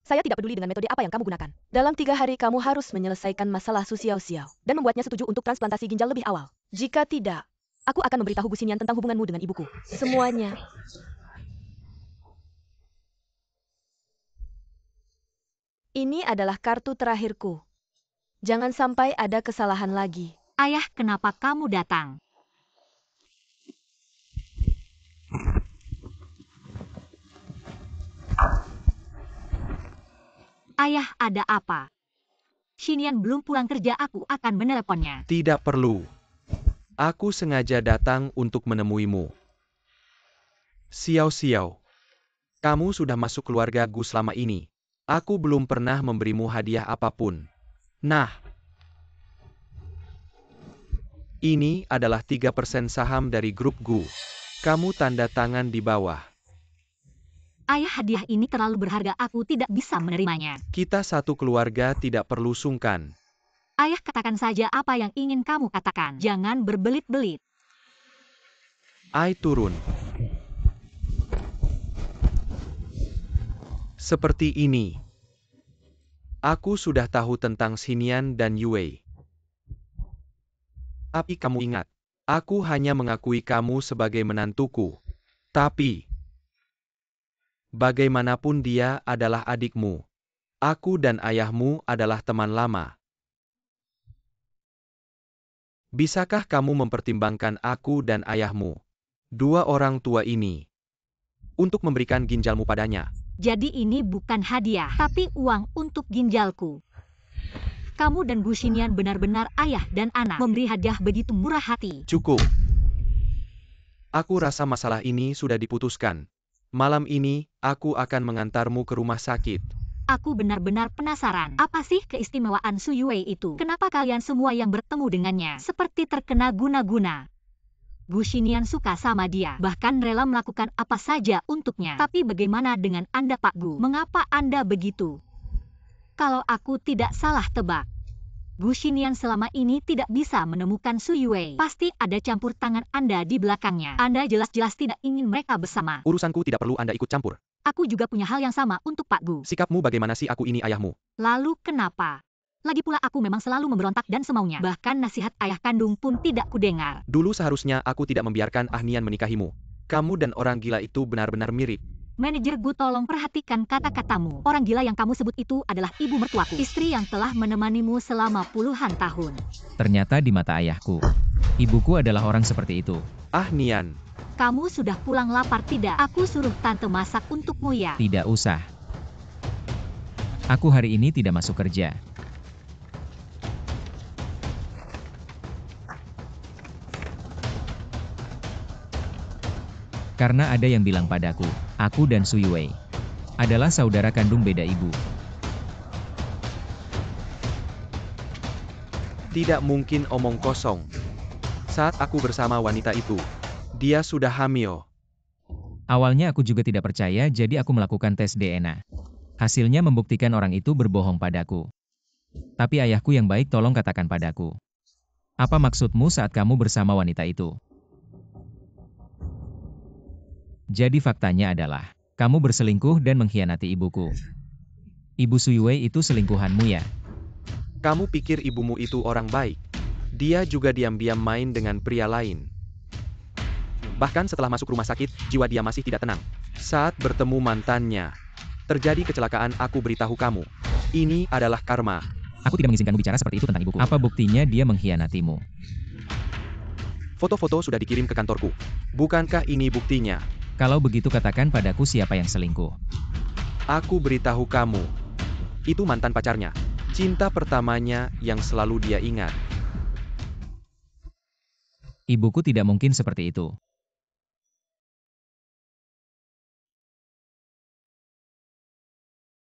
D: Saya tidak peduli dengan metode apa yang kamu gunakan. Dalam 3 hari kamu harus menyelesaikan masalah Su Xiao dan membuatnya setuju untuk transplantasi ginjal lebih awal. Jika tidak, aku akan memberitahu Gu Xinian tentang hubunganmu dengan ibuku. Semuanya. Ini adalah kartu terakhirku. Jangan sampai ada kesalahan lagi.
C: Ayah, kenapa kamu datang? Ayah, ada apa? Xinian belum pulang kerja, aku akan meneleponnya.
A: Tidak perlu. Aku sengaja datang untuk menemuimu. Xiao, kamu sudah masuk keluarga Gu selama ini. Aku belum pernah memberimu hadiah apapun. Nah, ini adalah 3% saham dari grup Gu. Kamu tanda tangan di bawah.
C: Ayah, hadiah ini terlalu berharga, aku tidak bisa menerimanya.
A: Kita satu keluarga, tidak perlu sungkan.
C: Ayah, katakan saja apa yang ingin kamu katakan. Jangan berbelit-belit.
A: Ai turun. Seperti ini. Aku sudah tahu tentang Xinian dan Yue. Tapi kamu ingat, aku hanya mengakui kamu sebagai menantuku. Tapi bagaimanapun dia adalah adikmu. Aku dan ayahmu adalah teman lama. Bisakah kamu mempertimbangkan aku dan ayahmu, 2 orang tua ini, untuk memberikan ginjalmu padanya?
C: Jadi ini bukan hadiah, tapi uang untuk ginjalku. Kamu dan Gu Xinian benar-benar ayah dan anak, memberi hadiah begitu murah hati.
A: Cukup. Aku rasa masalah ini sudah diputuskan. Malam ini, aku akan mengantarmu ke rumah sakit.
C: Aku benar-benar penasaran, apa sih keistimewaan Su Yue itu? Kenapa kalian semua yang bertemu dengannya seperti terkena guna-guna? Gu Xinian suka sama dia, bahkan rela melakukan apa saja untuknya. Tapi bagaimana dengan Anda, Pak Gu? Mengapa Anda begitu? Kalau aku tidak salah tebak, Gu Xinian selama ini tidak bisa menemukan Su Yue. Pasti ada campur tangan Anda di belakangnya. Anda jelas-jelas tidak ingin mereka bersama.
A: Urusanku tidak perlu Anda ikut campur.
C: Aku juga punya hal yang sama untuk Pak Gu.
A: Sikapmu bagaimana sih, aku ini ayahmu?
C: Lalu kenapa? Lagi pula aku memang selalu memberontak dan semaunya. Bahkan nasihat ayah kandung pun tidak kudengar.
A: Dulu seharusnya aku tidak membiarkan Ah Nian menikahimu. Kamu dan orang gila itu benar-benar mirip.
C: Manajer Gu, tolong perhatikan kata-katamu. Orang gila yang kamu sebut itu adalah ibu mertuaku, istri yang telah menemanimu selama puluhan tahun.
B: Ternyata di mata ayahku, ibuku adalah orang seperti itu.
A: Ah Nian,
C: Kamu sudah pulang lapar tidak? Aku suruh tante masak untukmu ya.
B: Tidak usah. Aku hari ini tidak masuk kerja. Karena ada yang bilang padaku, aku dan Su Yue adalah saudara kandung beda ibu.
A: tidak mungkin omong kosong. Saat aku bersama wanita itu, dia sudah hamil.
B: Awalnya aku juga tidak percaya, jadi aku melakukan tes DNA. Hasilnya membuktikan orang itu berbohong padaku. Tapi ayahku yang baik, tolong katakan padaku. Apa maksudmu saat kamu bersama wanita itu? Jadi faktanya adalah, kamu berselingkuh dan mengkhianati ibuku. Ibu Su Yue itu selingkuhanmu ya?
A: Kamu pikir ibumu itu orang baik? Dia juga diam-diam main dengan pria lain. Bahkan setelah masuk rumah sakit, jiwa dia masih tidak tenang. Saat bertemu mantannya, terjadi kecelakaan. Aku beritahu kamu. Ini adalah karma.
B: Aku tidak mengizinkanmu bicara seperti itu tentang ibuku. Apa buktinya dia mengkhianatimu?
A: Foto-foto sudah dikirim ke kantorku. Bukankah ini buktinya?
B: Kalau begitu katakan padaku siapa yang selingkuh.
A: Aku beritahu kamu. Itu mantan pacarnya. Cinta pertamanya yang selalu dia ingat.
B: Ibuku tidak mungkin seperti itu.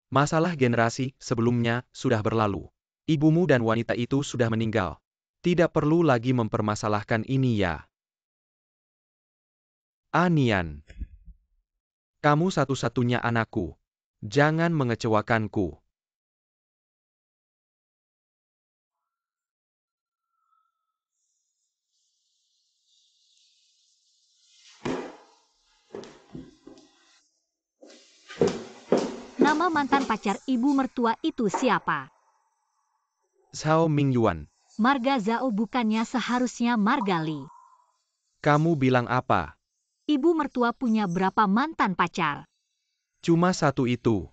A: Masalah generasi sebelumnya sudah berlalu. Ibumu dan wanita itu sudah meninggal. Tidak perlu lagi mempermasalahkan ini ya. Anian. Kamu satu-satunya anakku. Jangan mengecewakanku.
C: Nama mantan pacar ibu mertua itu siapa?
A: Zhao Mingyuan.
C: Marga Zhao, bukannya seharusnya Margali.
A: Kamu bilang apa?
C: Ibu mertua punya berapa mantan pacar?
A: Cuma satu itu.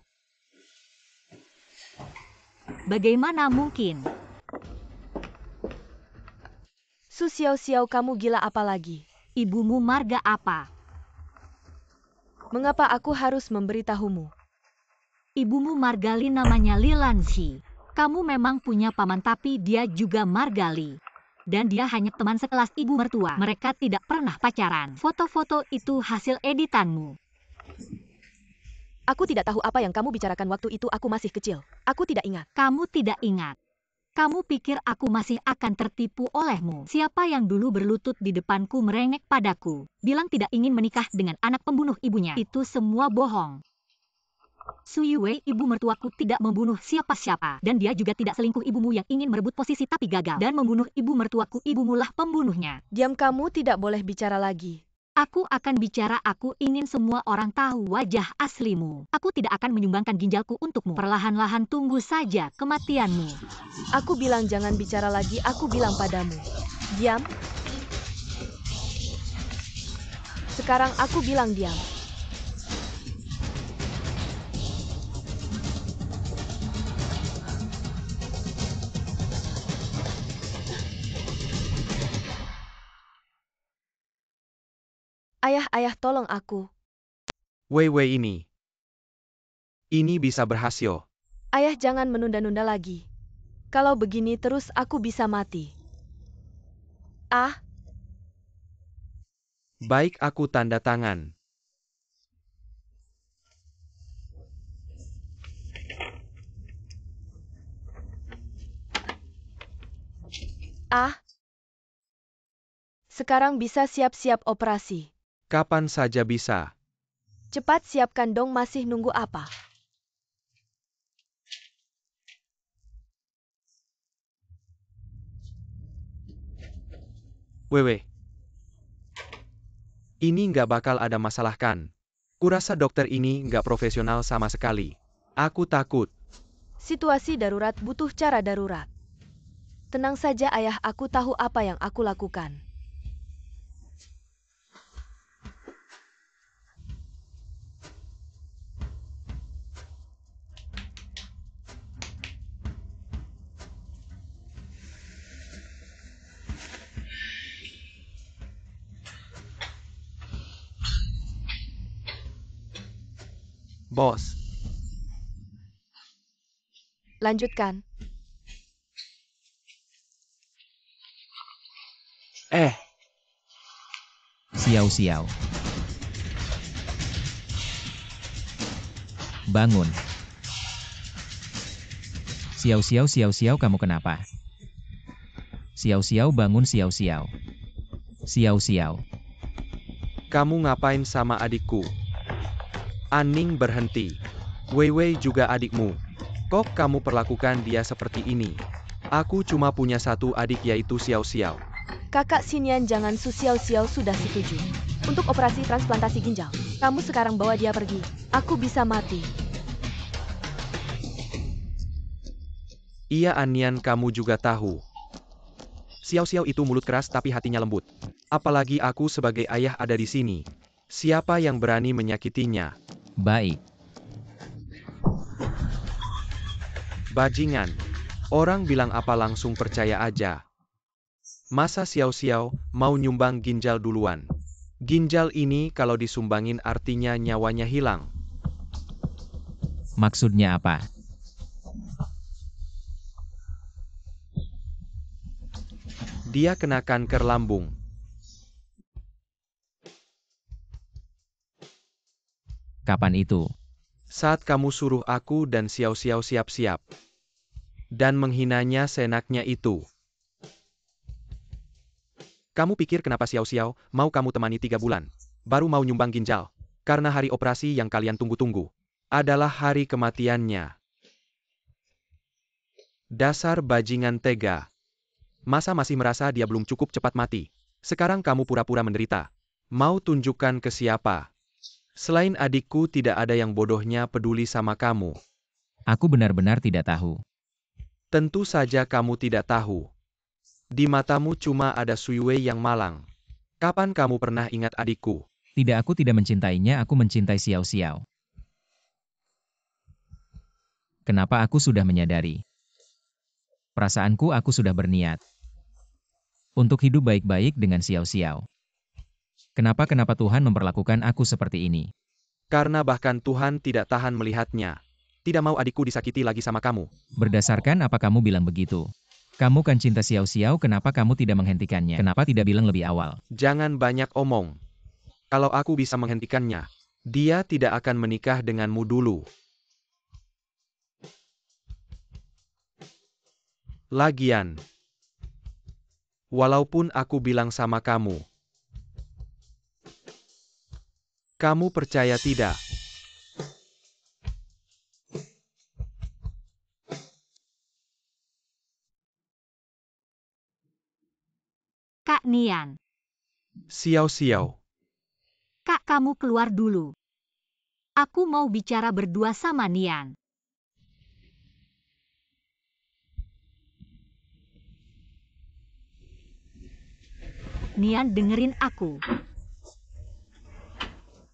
C: Bagaimana mungkin?
D: Su Xiao-Xiao, kamu gila apa lagi?
C: Ibumu marga apa?
D: Mengapa aku harus memberitahumu?
C: Ibumu Margali namanya Li Lanxi. Kamu memang punya paman tapi dia juga Margali. Dan dia hanya teman sekelas ibu mertua. Mereka tidak pernah pacaran. Foto-foto itu hasil editanmu.
D: Aku tidak tahu apa yang kamu bicarakan waktu itu, aku masih kecil. Aku tidak ingat.
C: Kamu tidak ingat. Kamu pikir aku masih akan tertipu olehmu? Siapa yang dulu berlutut di depanku merengek padaku, bilang tidak ingin menikah dengan anak pembunuh ibunya? Itu semua bohong. Su Yue, ibu mertuaku, tidak membunuh siapa-siapa. Dan dia juga tidak selingkuh ibumu yang ingin merebut posisi tapi gagal. Dan membunuh ibu mertuaku, ibumu lah pembunuhnya.
D: Diam, kamu tidak boleh bicara lagi.
C: Aku akan bicara, aku ingin semua orang tahu wajah aslimu. Aku tidak akan menyumbangkan ginjalku untukmu. Perlahan-lahan tunggu saja kematianmu.
D: Aku bilang jangan bicara lagi, aku bilang padamu. Diam. Sekarang aku bilang diam. Ayah, tolong aku.
A: Wei ini. Ini bisa berhasil.
D: Ayah, jangan menunda-nunda lagi. Kalau begini terus aku bisa mati. Ah,
A: Baik, aku tanda tangan.
D: sekarang bisa siap-siap operasi.
A: Kapan saja bisa.
D: Cepat siapkan dong, masih nunggu apa?
A: Wewe. Ini nggak bakal ada masalah kan? Kurasa dokter ini nggak profesional sama sekali. Aku takut.
D: Situasi darurat butuh cara darurat. Tenang saja ayah, aku tahu apa yang aku lakukan.
A: Bos.
D: Lanjutkan.
B: Xiao. Bangun. Xiao, kamu kenapa? Xiao, bangun Xiao. Xiao.
A: Kamu ngapain sama adikku? Aning berhenti. Weiwei juga adikmu. Kok kamu perlakukan dia seperti ini? Aku cuma punya satu adik yaitu Xiao.
D: Kakak Xinian, jangan Xiao sudah setuju. Untuk operasi transplantasi ginjal. Kamu sekarang bawa dia pergi. Aku bisa mati.
A: Iya Anian, kamu juga tahu. Xiao itu mulut keras tapi hatinya lembut. Apalagi aku sebagai ayah ada di sini. Siapa yang berani menyakitinya?
B: Baik.
A: Bajingan. Orang bilang apa langsung percaya aja. Masa Xiao mau nyumbang ginjal duluan? Ginjal ini kalau disumbangin artinya nyawanya hilang.
B: Maksudnya apa?
A: Dia kena kanker lambung.
B: Kapan itu?
A: Saat kamu suruh aku dan Xiao siap-siap. Dan menghinanya seenaknya itu. Kamu pikir kenapa Xiao mau kamu temani 3 bulan? Baru mau nyumbang ginjal. Karena hari operasi yang kalian tunggu-tunggu. Adalah hari kematiannya. Dasar bajingan tega. Masa masih merasa dia belum cukup cepat mati? Sekarang kamu pura-pura menderita. Mau tunjukkan ke siapa? Selain adikku tidak ada yang bodohnya peduli sama kamu.
B: Aku benar-benar tidak tahu.
A: Tentu saja kamu tidak tahu. Di matamu cuma ada Sui yang malang. Kapan kamu pernah ingat adikku?
B: Tidak, aku tidak mencintainya, aku mencintai Xiao. Kenapa aku sudah menyadari? Perasaanku, aku sudah berniat untuk hidup baik-baik dengan Xiao. Kenapa Tuhan memperlakukan aku seperti ini?
A: Karena bahkan Tuhan tidak tahan melihatnya. Tidak mau adikku disakiti lagi sama kamu.
B: Berdasarkan apa kamu bilang begitu? Kamu kan cinta Xiao, kenapa kamu tidak menghentikannya? Kenapa tidak bilang lebih awal?
A: Jangan banyak omong. Kalau aku bisa menghentikannya, dia tidak akan menikah denganmu dulu. Lagian, walaupun aku bilang sama kamu, kamu percaya tidak?
C: Kak Nian,
A: Xiao.
C: Kak, kamu keluar dulu. Aku mau bicara berdua sama Nian. Nian, dengerin aku.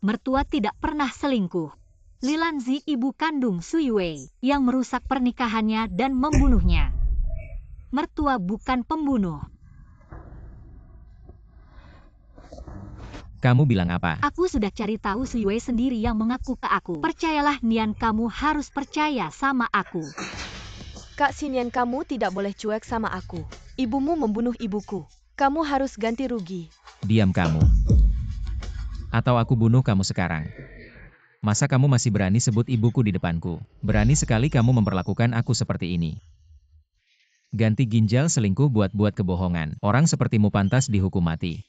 C: Mertua tidak pernah selingkuh. Lilanzi ibu kandung Sui Wei yang merusak pernikahannya dan membunuhnya. Mertua bukan pembunuh.
B: Kamu bilang apa?
C: Aku sudah cari tahu Sui Wei sendiri yang mengaku ke aku. Percayalah Nian, kamu harus percaya sama aku.
D: Kak Xinian, kamu tidak boleh cuek sama aku. Ibumu membunuh ibuku. Kamu harus ganti rugi.
B: Diam kamu. Atau aku bunuh kamu sekarang. Masa kamu masih berani sebut ibuku di depanku? Berani sekali kamu memperlakukan aku seperti ini. Ganti ginjal, selingkuh, buat-buat kebohongan. Orang sepertimu pantas dihukum mati.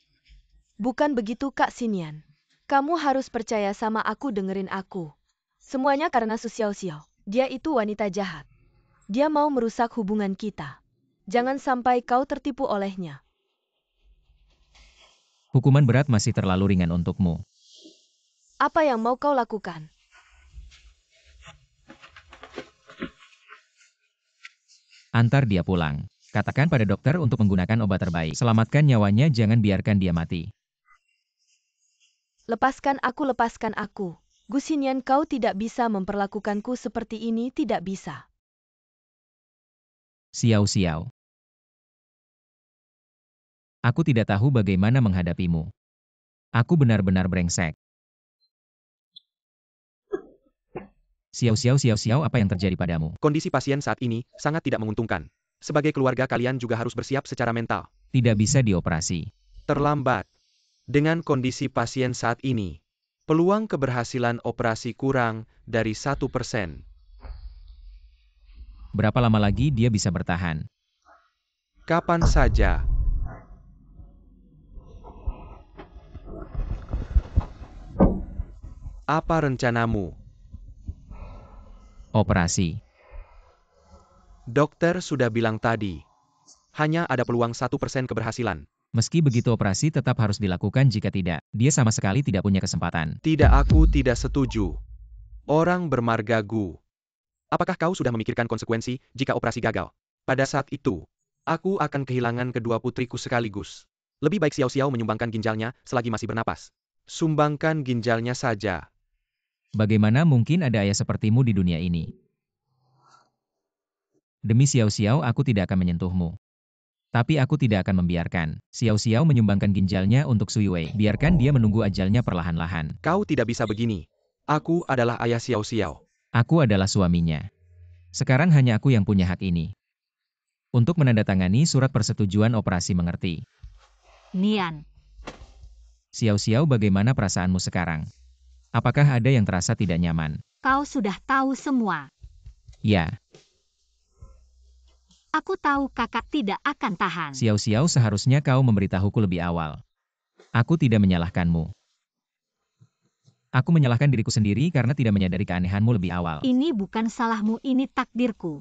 D: Bukan begitu Kak Xinian. Kamu harus percaya sama aku, dengerin aku. Semuanya karena Su Xiao. Dia itu wanita jahat. Dia mau merusak hubungan kita. Jangan sampai kau tertipu olehnya.
B: Hukuman berat masih terlalu ringan untukmu.
D: Apa yang mau kau lakukan?
B: Antar dia pulang. Katakan pada dokter untuk menggunakan obat terbaik. Selamatkan nyawanya, jangan biarkan dia mati.
D: Lepaskan aku. Gu Xinian, kau tidak bisa memperlakukanku seperti ini, tidak bisa.
B: Xiao Xiao. Aku tidak tahu bagaimana menghadapimu. Aku benar-benar brengsek. Xiao Xiao, apa yang terjadi padamu?
A: Kondisi pasien saat ini sangat tidak menguntungkan. Sebagai keluarga kalian juga harus bersiap secara mental.
B: Tidak bisa dioperasi.
A: Terlambat. Dengan kondisi pasien saat ini, peluang keberhasilan operasi kurang dari 1%.
B: Berapa lama lagi dia bisa bertahan?
A: Kapan saja. Apa rencanamu?
B: Operasi.
A: Dokter sudah bilang tadi, hanya ada peluang 1% keberhasilan.
B: Meski begitu operasi tetap harus dilakukan, jika tidak, dia sama sekali tidak punya kesempatan.
A: Tidak, aku tidak setuju. Orang bermarga Gu. Apakah kau sudah memikirkan konsekuensi jika operasi gagal? Pada saat itu, aku akan kehilangan kedua putriku sekaligus. Lebih baik Xiao Xiao menyumbangkan ginjalnya selagi masih bernapas. Sumbangkan ginjalnya saja.
B: Bagaimana mungkin ada ayah sepertimu di dunia ini? Demi Xiao Xiao, aku tidak akan menyentuhmu. Tapi aku tidak akan membiarkan Xiao Xiao menyumbangkan ginjalnya untuk Sui Wei. Biarkan dia menunggu ajalnya perlahan-lahan.
A: Kau tidak bisa begini. Aku adalah ayah Xiao Xiao.
B: Aku adalah suaminya. Sekarang hanya aku yang punya hak ini. Untuk menandatangani surat persetujuan operasi, mengerti?
C: Nian,
B: Xiao Xiao, bagaimana perasaanmu sekarang? Apakah ada yang terasa tidak nyaman?
C: kau sudah tahu semua.
B: Ya,
C: Aku tahu kakak tidak akan tahan.
B: Xiao Xiao, seharusnya kau memberitahuku lebih awal. Aku tidak menyalahkanmu. Aku menyalahkan diriku sendiri karena tidak menyadari keanehanmu lebih awal.
C: Ini bukan salahmu, ini takdirku.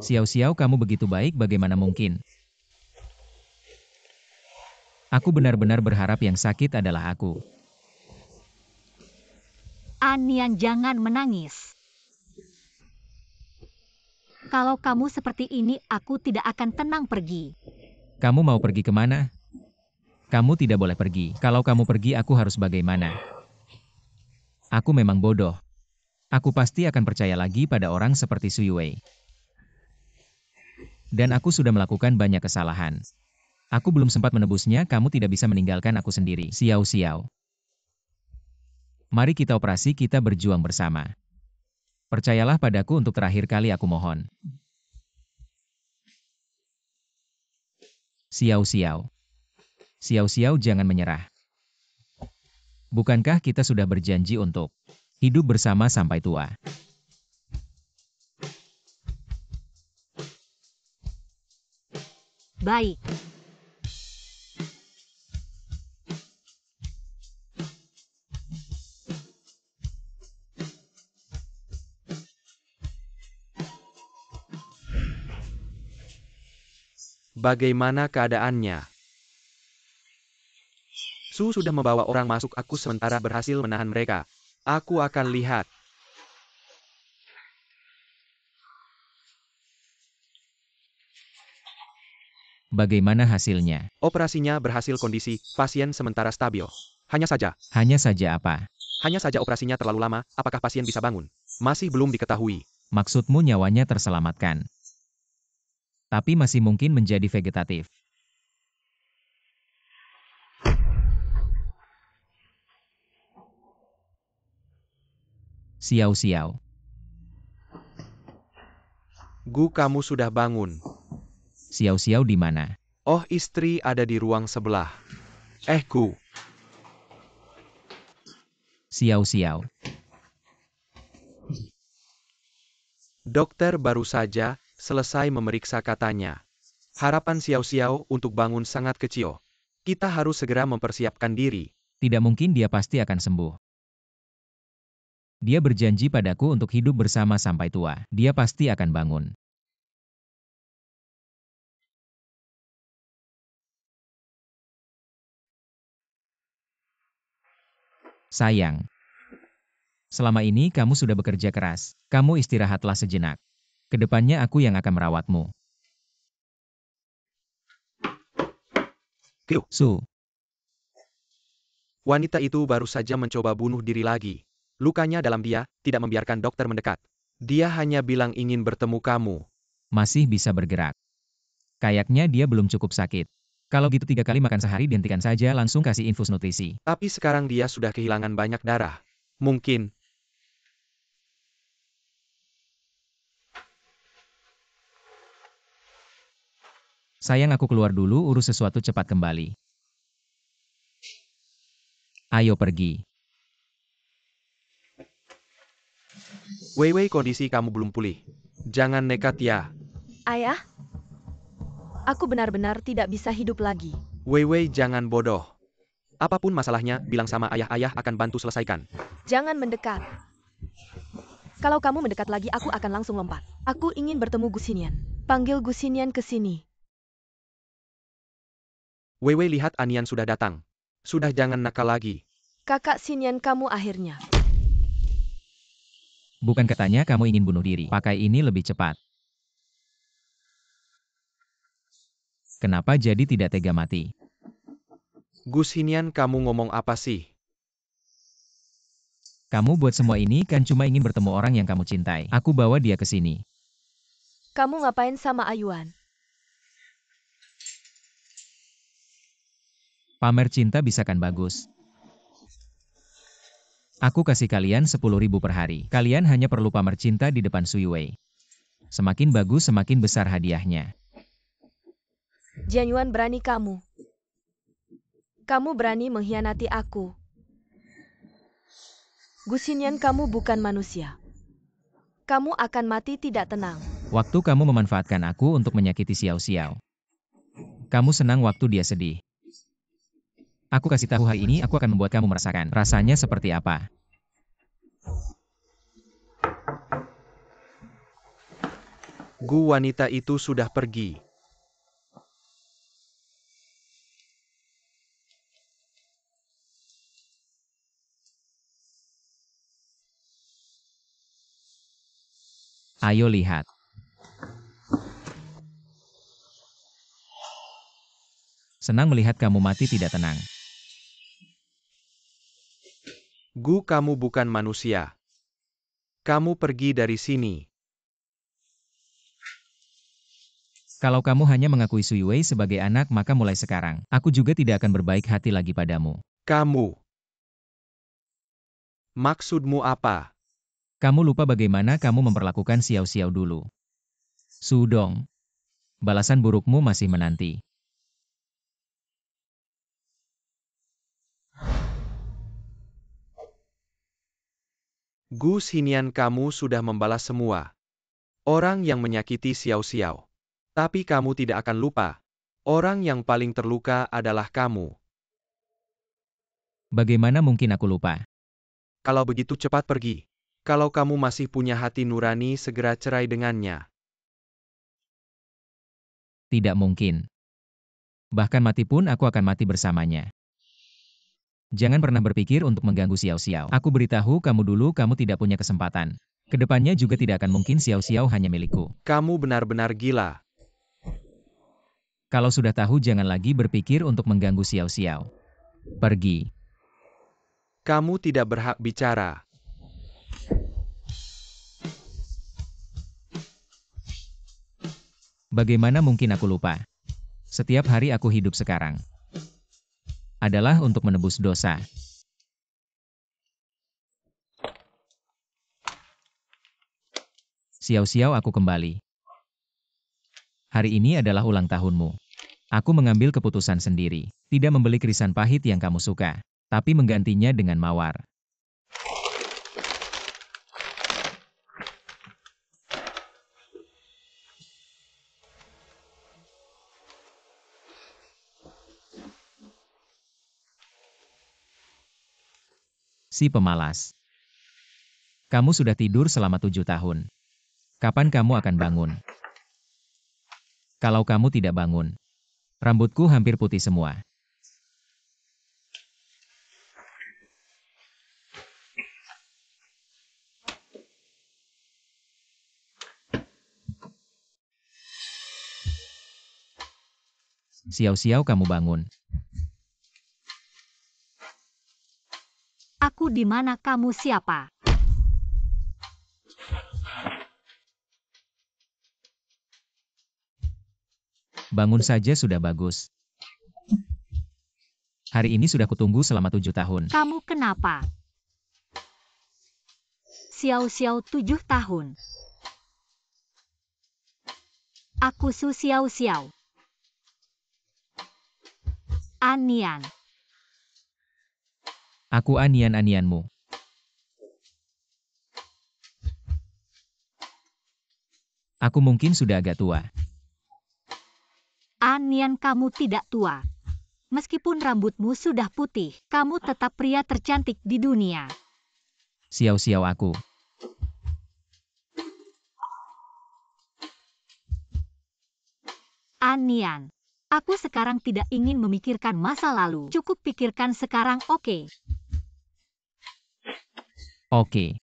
B: Xiao Xiao, kamu begitu baik, bagaimana mungkin? Aku benar-benar berharap yang sakit adalah aku.
C: Nian, jangan menangis. Kalau kamu seperti ini, aku tidak akan tenang pergi.
B: Kamu mau pergi kemana? Kamu tidak boleh pergi. Kalau kamu pergi, aku harus bagaimana? Aku memang bodoh. Aku pasti akan percaya lagi pada orang seperti Sui Wei. Dan aku sudah melakukan banyak kesalahan. Aku belum sempat menebusnya, kamu tidak bisa meninggalkan aku sendiri. Xiao Xiao. Mari kita operasi, kita berjuang bersama. Percayalah padaku untuk terakhir kali, aku mohon. Xiao Xiao. Xiao Xiao, jangan menyerah. Bukankah kita sudah berjanji untuk hidup bersama sampai tua?
C: Baik.
A: Bagaimana keadaannya? Su sudah membawa orang masuk, aku sementara berhasil menahan mereka. Aku akan lihat.
B: Bagaimana hasilnya?
A: Operasinya berhasil, kondisi pasien sementara stabil. Hanya saja
B: apa?
A: Hanya saja operasinya terlalu lama, apakah pasien bisa bangun? Masih belum diketahui.
B: Maksudmu nyawanya terselamatkan, tapi masih mungkin menjadi vegetatif. Xiao Xiao.
A: Gu, kamu sudah bangun.
B: Xiao Xiao di mana?
A: Oh, istri ada di ruang sebelah. Gu.
B: Xiao Xiao.
A: Dokter baru saja selesai memeriksa, katanya. Harapan Xiao Xiao untuk bangun sangat kecil. Kita harus segera mempersiapkan diri.
B: Tidak mungkin, dia pasti akan sembuh. Dia berjanji padaku untuk hidup bersama sampai tua. Dia pasti akan bangun. Sayang. Selama ini kamu sudah bekerja keras. Kamu istirahatlah sejenak. Kedepannya aku yang akan merawatmu.
A: Kyu.
B: Su.
A: Wanita itu baru saja mencoba bunuh diri lagi. Lukanya dalam dia, tidak membiarkan dokter mendekat. Dia hanya bilang ingin bertemu kamu.
B: Masih bisa bergerak. Kayaknya dia belum cukup sakit. Kalau gitu 3 kali makan sehari dihentikan saja, langsung kasih infus nutrisi.
A: Tapi sekarang dia sudah kehilangan banyak darah. Mungkin.
B: Sayang, aku keluar dulu, urus sesuatu, cepat kembali. Ayo pergi.
A: Wei Wei, kondisi kamu belum pulih. Jangan nekat ya.
D: Ayah? Aku benar-benar tidak bisa hidup lagi.
A: Wei Wei, jangan bodoh. Apapun masalahnya, bilang sama ayah akan bantu selesaikan.
D: Jangan mendekat. Kalau kamu mendekat lagi, aku akan langsung lompat. Aku ingin bertemu Gu Xinian. Panggil Gu Xinian ke sini.
A: Wei Wei, lihat Anian sudah datang. Sudah, jangan nakal lagi.
D: Kakak Xinian kamu akhirnya.
B: Bukan katanya kamu ingin bunuh diri. Pakai ini lebih cepat. Kenapa jadi tidak tega mati?
A: Gu Xinian, kamu ngomong apa sih?
B: Kamu buat semua ini kan cuma ingin bertemu orang yang kamu cintai. Aku bawa dia ke sini.
D: Kamu ngapain sama Ayuan?
B: Pamer cinta bisa kan bagus. Aku kasih kalian 10.000 per hari. Kalian hanya perlu pamer cinta di depan Sui Wei. Semakin bagus, semakin besar hadiahnya.
D: Jian Yuan, berani kamu. Kamu berani mengkhianati aku. Gu Xinian, kamu bukan manusia. Kamu akan mati tidak tenang.
B: Waktu kamu memanfaatkan aku untuk menyakiti Xiao Xiao. Kamu senang waktu dia sedih. Aku kasih tahu hari ini, aku akan membuat kamu merasakan rasanya seperti apa.
A: Gu, wanita itu sudah pergi.
B: Ayo lihat. Senang melihat kamu mati tidak tenang.
A: Gu, kamu bukan manusia. Kamu pergi dari sini.
B: Kalau kamu hanya mengakui Sui Wei sebagai anak, maka mulai sekarang, aku juga tidak akan berbaik hati lagi padamu.
A: Kamu. Maksudmu apa?
B: Kamu lupa bagaimana kamu memperlakukan Xiao Xiao dulu. Sudong. Balasan burukmu masih menanti.
A: Gu Xinian, kamu sudah membalas semua orang yang menyakiti Xiao Xiao. Tapi kamu tidak akan lupa. Orang yang paling terluka adalah kamu.
B: Bagaimana mungkin aku lupa?
A: Kalau begitu cepat pergi. Kalau kamu masih punya hati nurani, segera cerai dengannya.
B: Tidak mungkin. Bahkan mati pun aku akan mati bersamanya. Jangan pernah berpikir untuk mengganggu Xiao Xiao. Aku beritahu kamu dulu, kamu tidak punya kesempatan. Kedepannya juga tidak akan mungkin Xiao Xiao hanya milikku.
A: Kamu benar-benar gila.
B: Kalau sudah tahu, jangan lagi berpikir untuk mengganggu Xiao Xiao. Pergi.
A: Kamu tidak berhak bicara.
B: Bagaimana mungkin aku lupa? Setiap hari aku hidup sekarang adalah untuk menebus dosa. Xiao Xiao, aku kembali. Hari ini adalah ulang tahunmu. Aku mengambil keputusan sendiri, tidak membeli kerisan pahit yang kamu suka, tapi menggantinya dengan mawar. Si pemalas. Kamu sudah tidur selama 7 tahun. Kapan kamu akan bangun? Kalau kamu tidak bangun, rambutku hampir putih semua. Xiao-xiao, kamu bangun.
C: Aku di mana, kamu siapa?
B: Bangun saja sudah bagus. Hari ini sudah kutunggu selama 7 tahun.
C: Kamu kenapa? Xiao-xiao 7 tahun. Aku Su Xiao-xiao. Anian.
B: Aku anian-anianmu. Aku mungkin sudah agak tua.
C: Anian, kamu tidak tua. Meskipun rambutmu sudah putih, kamu tetap pria tercantik di dunia.
B: Xiao-xiao, aku.
C: Anian. Aku sekarang tidak ingin memikirkan masa lalu. Cukup pikirkan sekarang, oke?
B: Oke.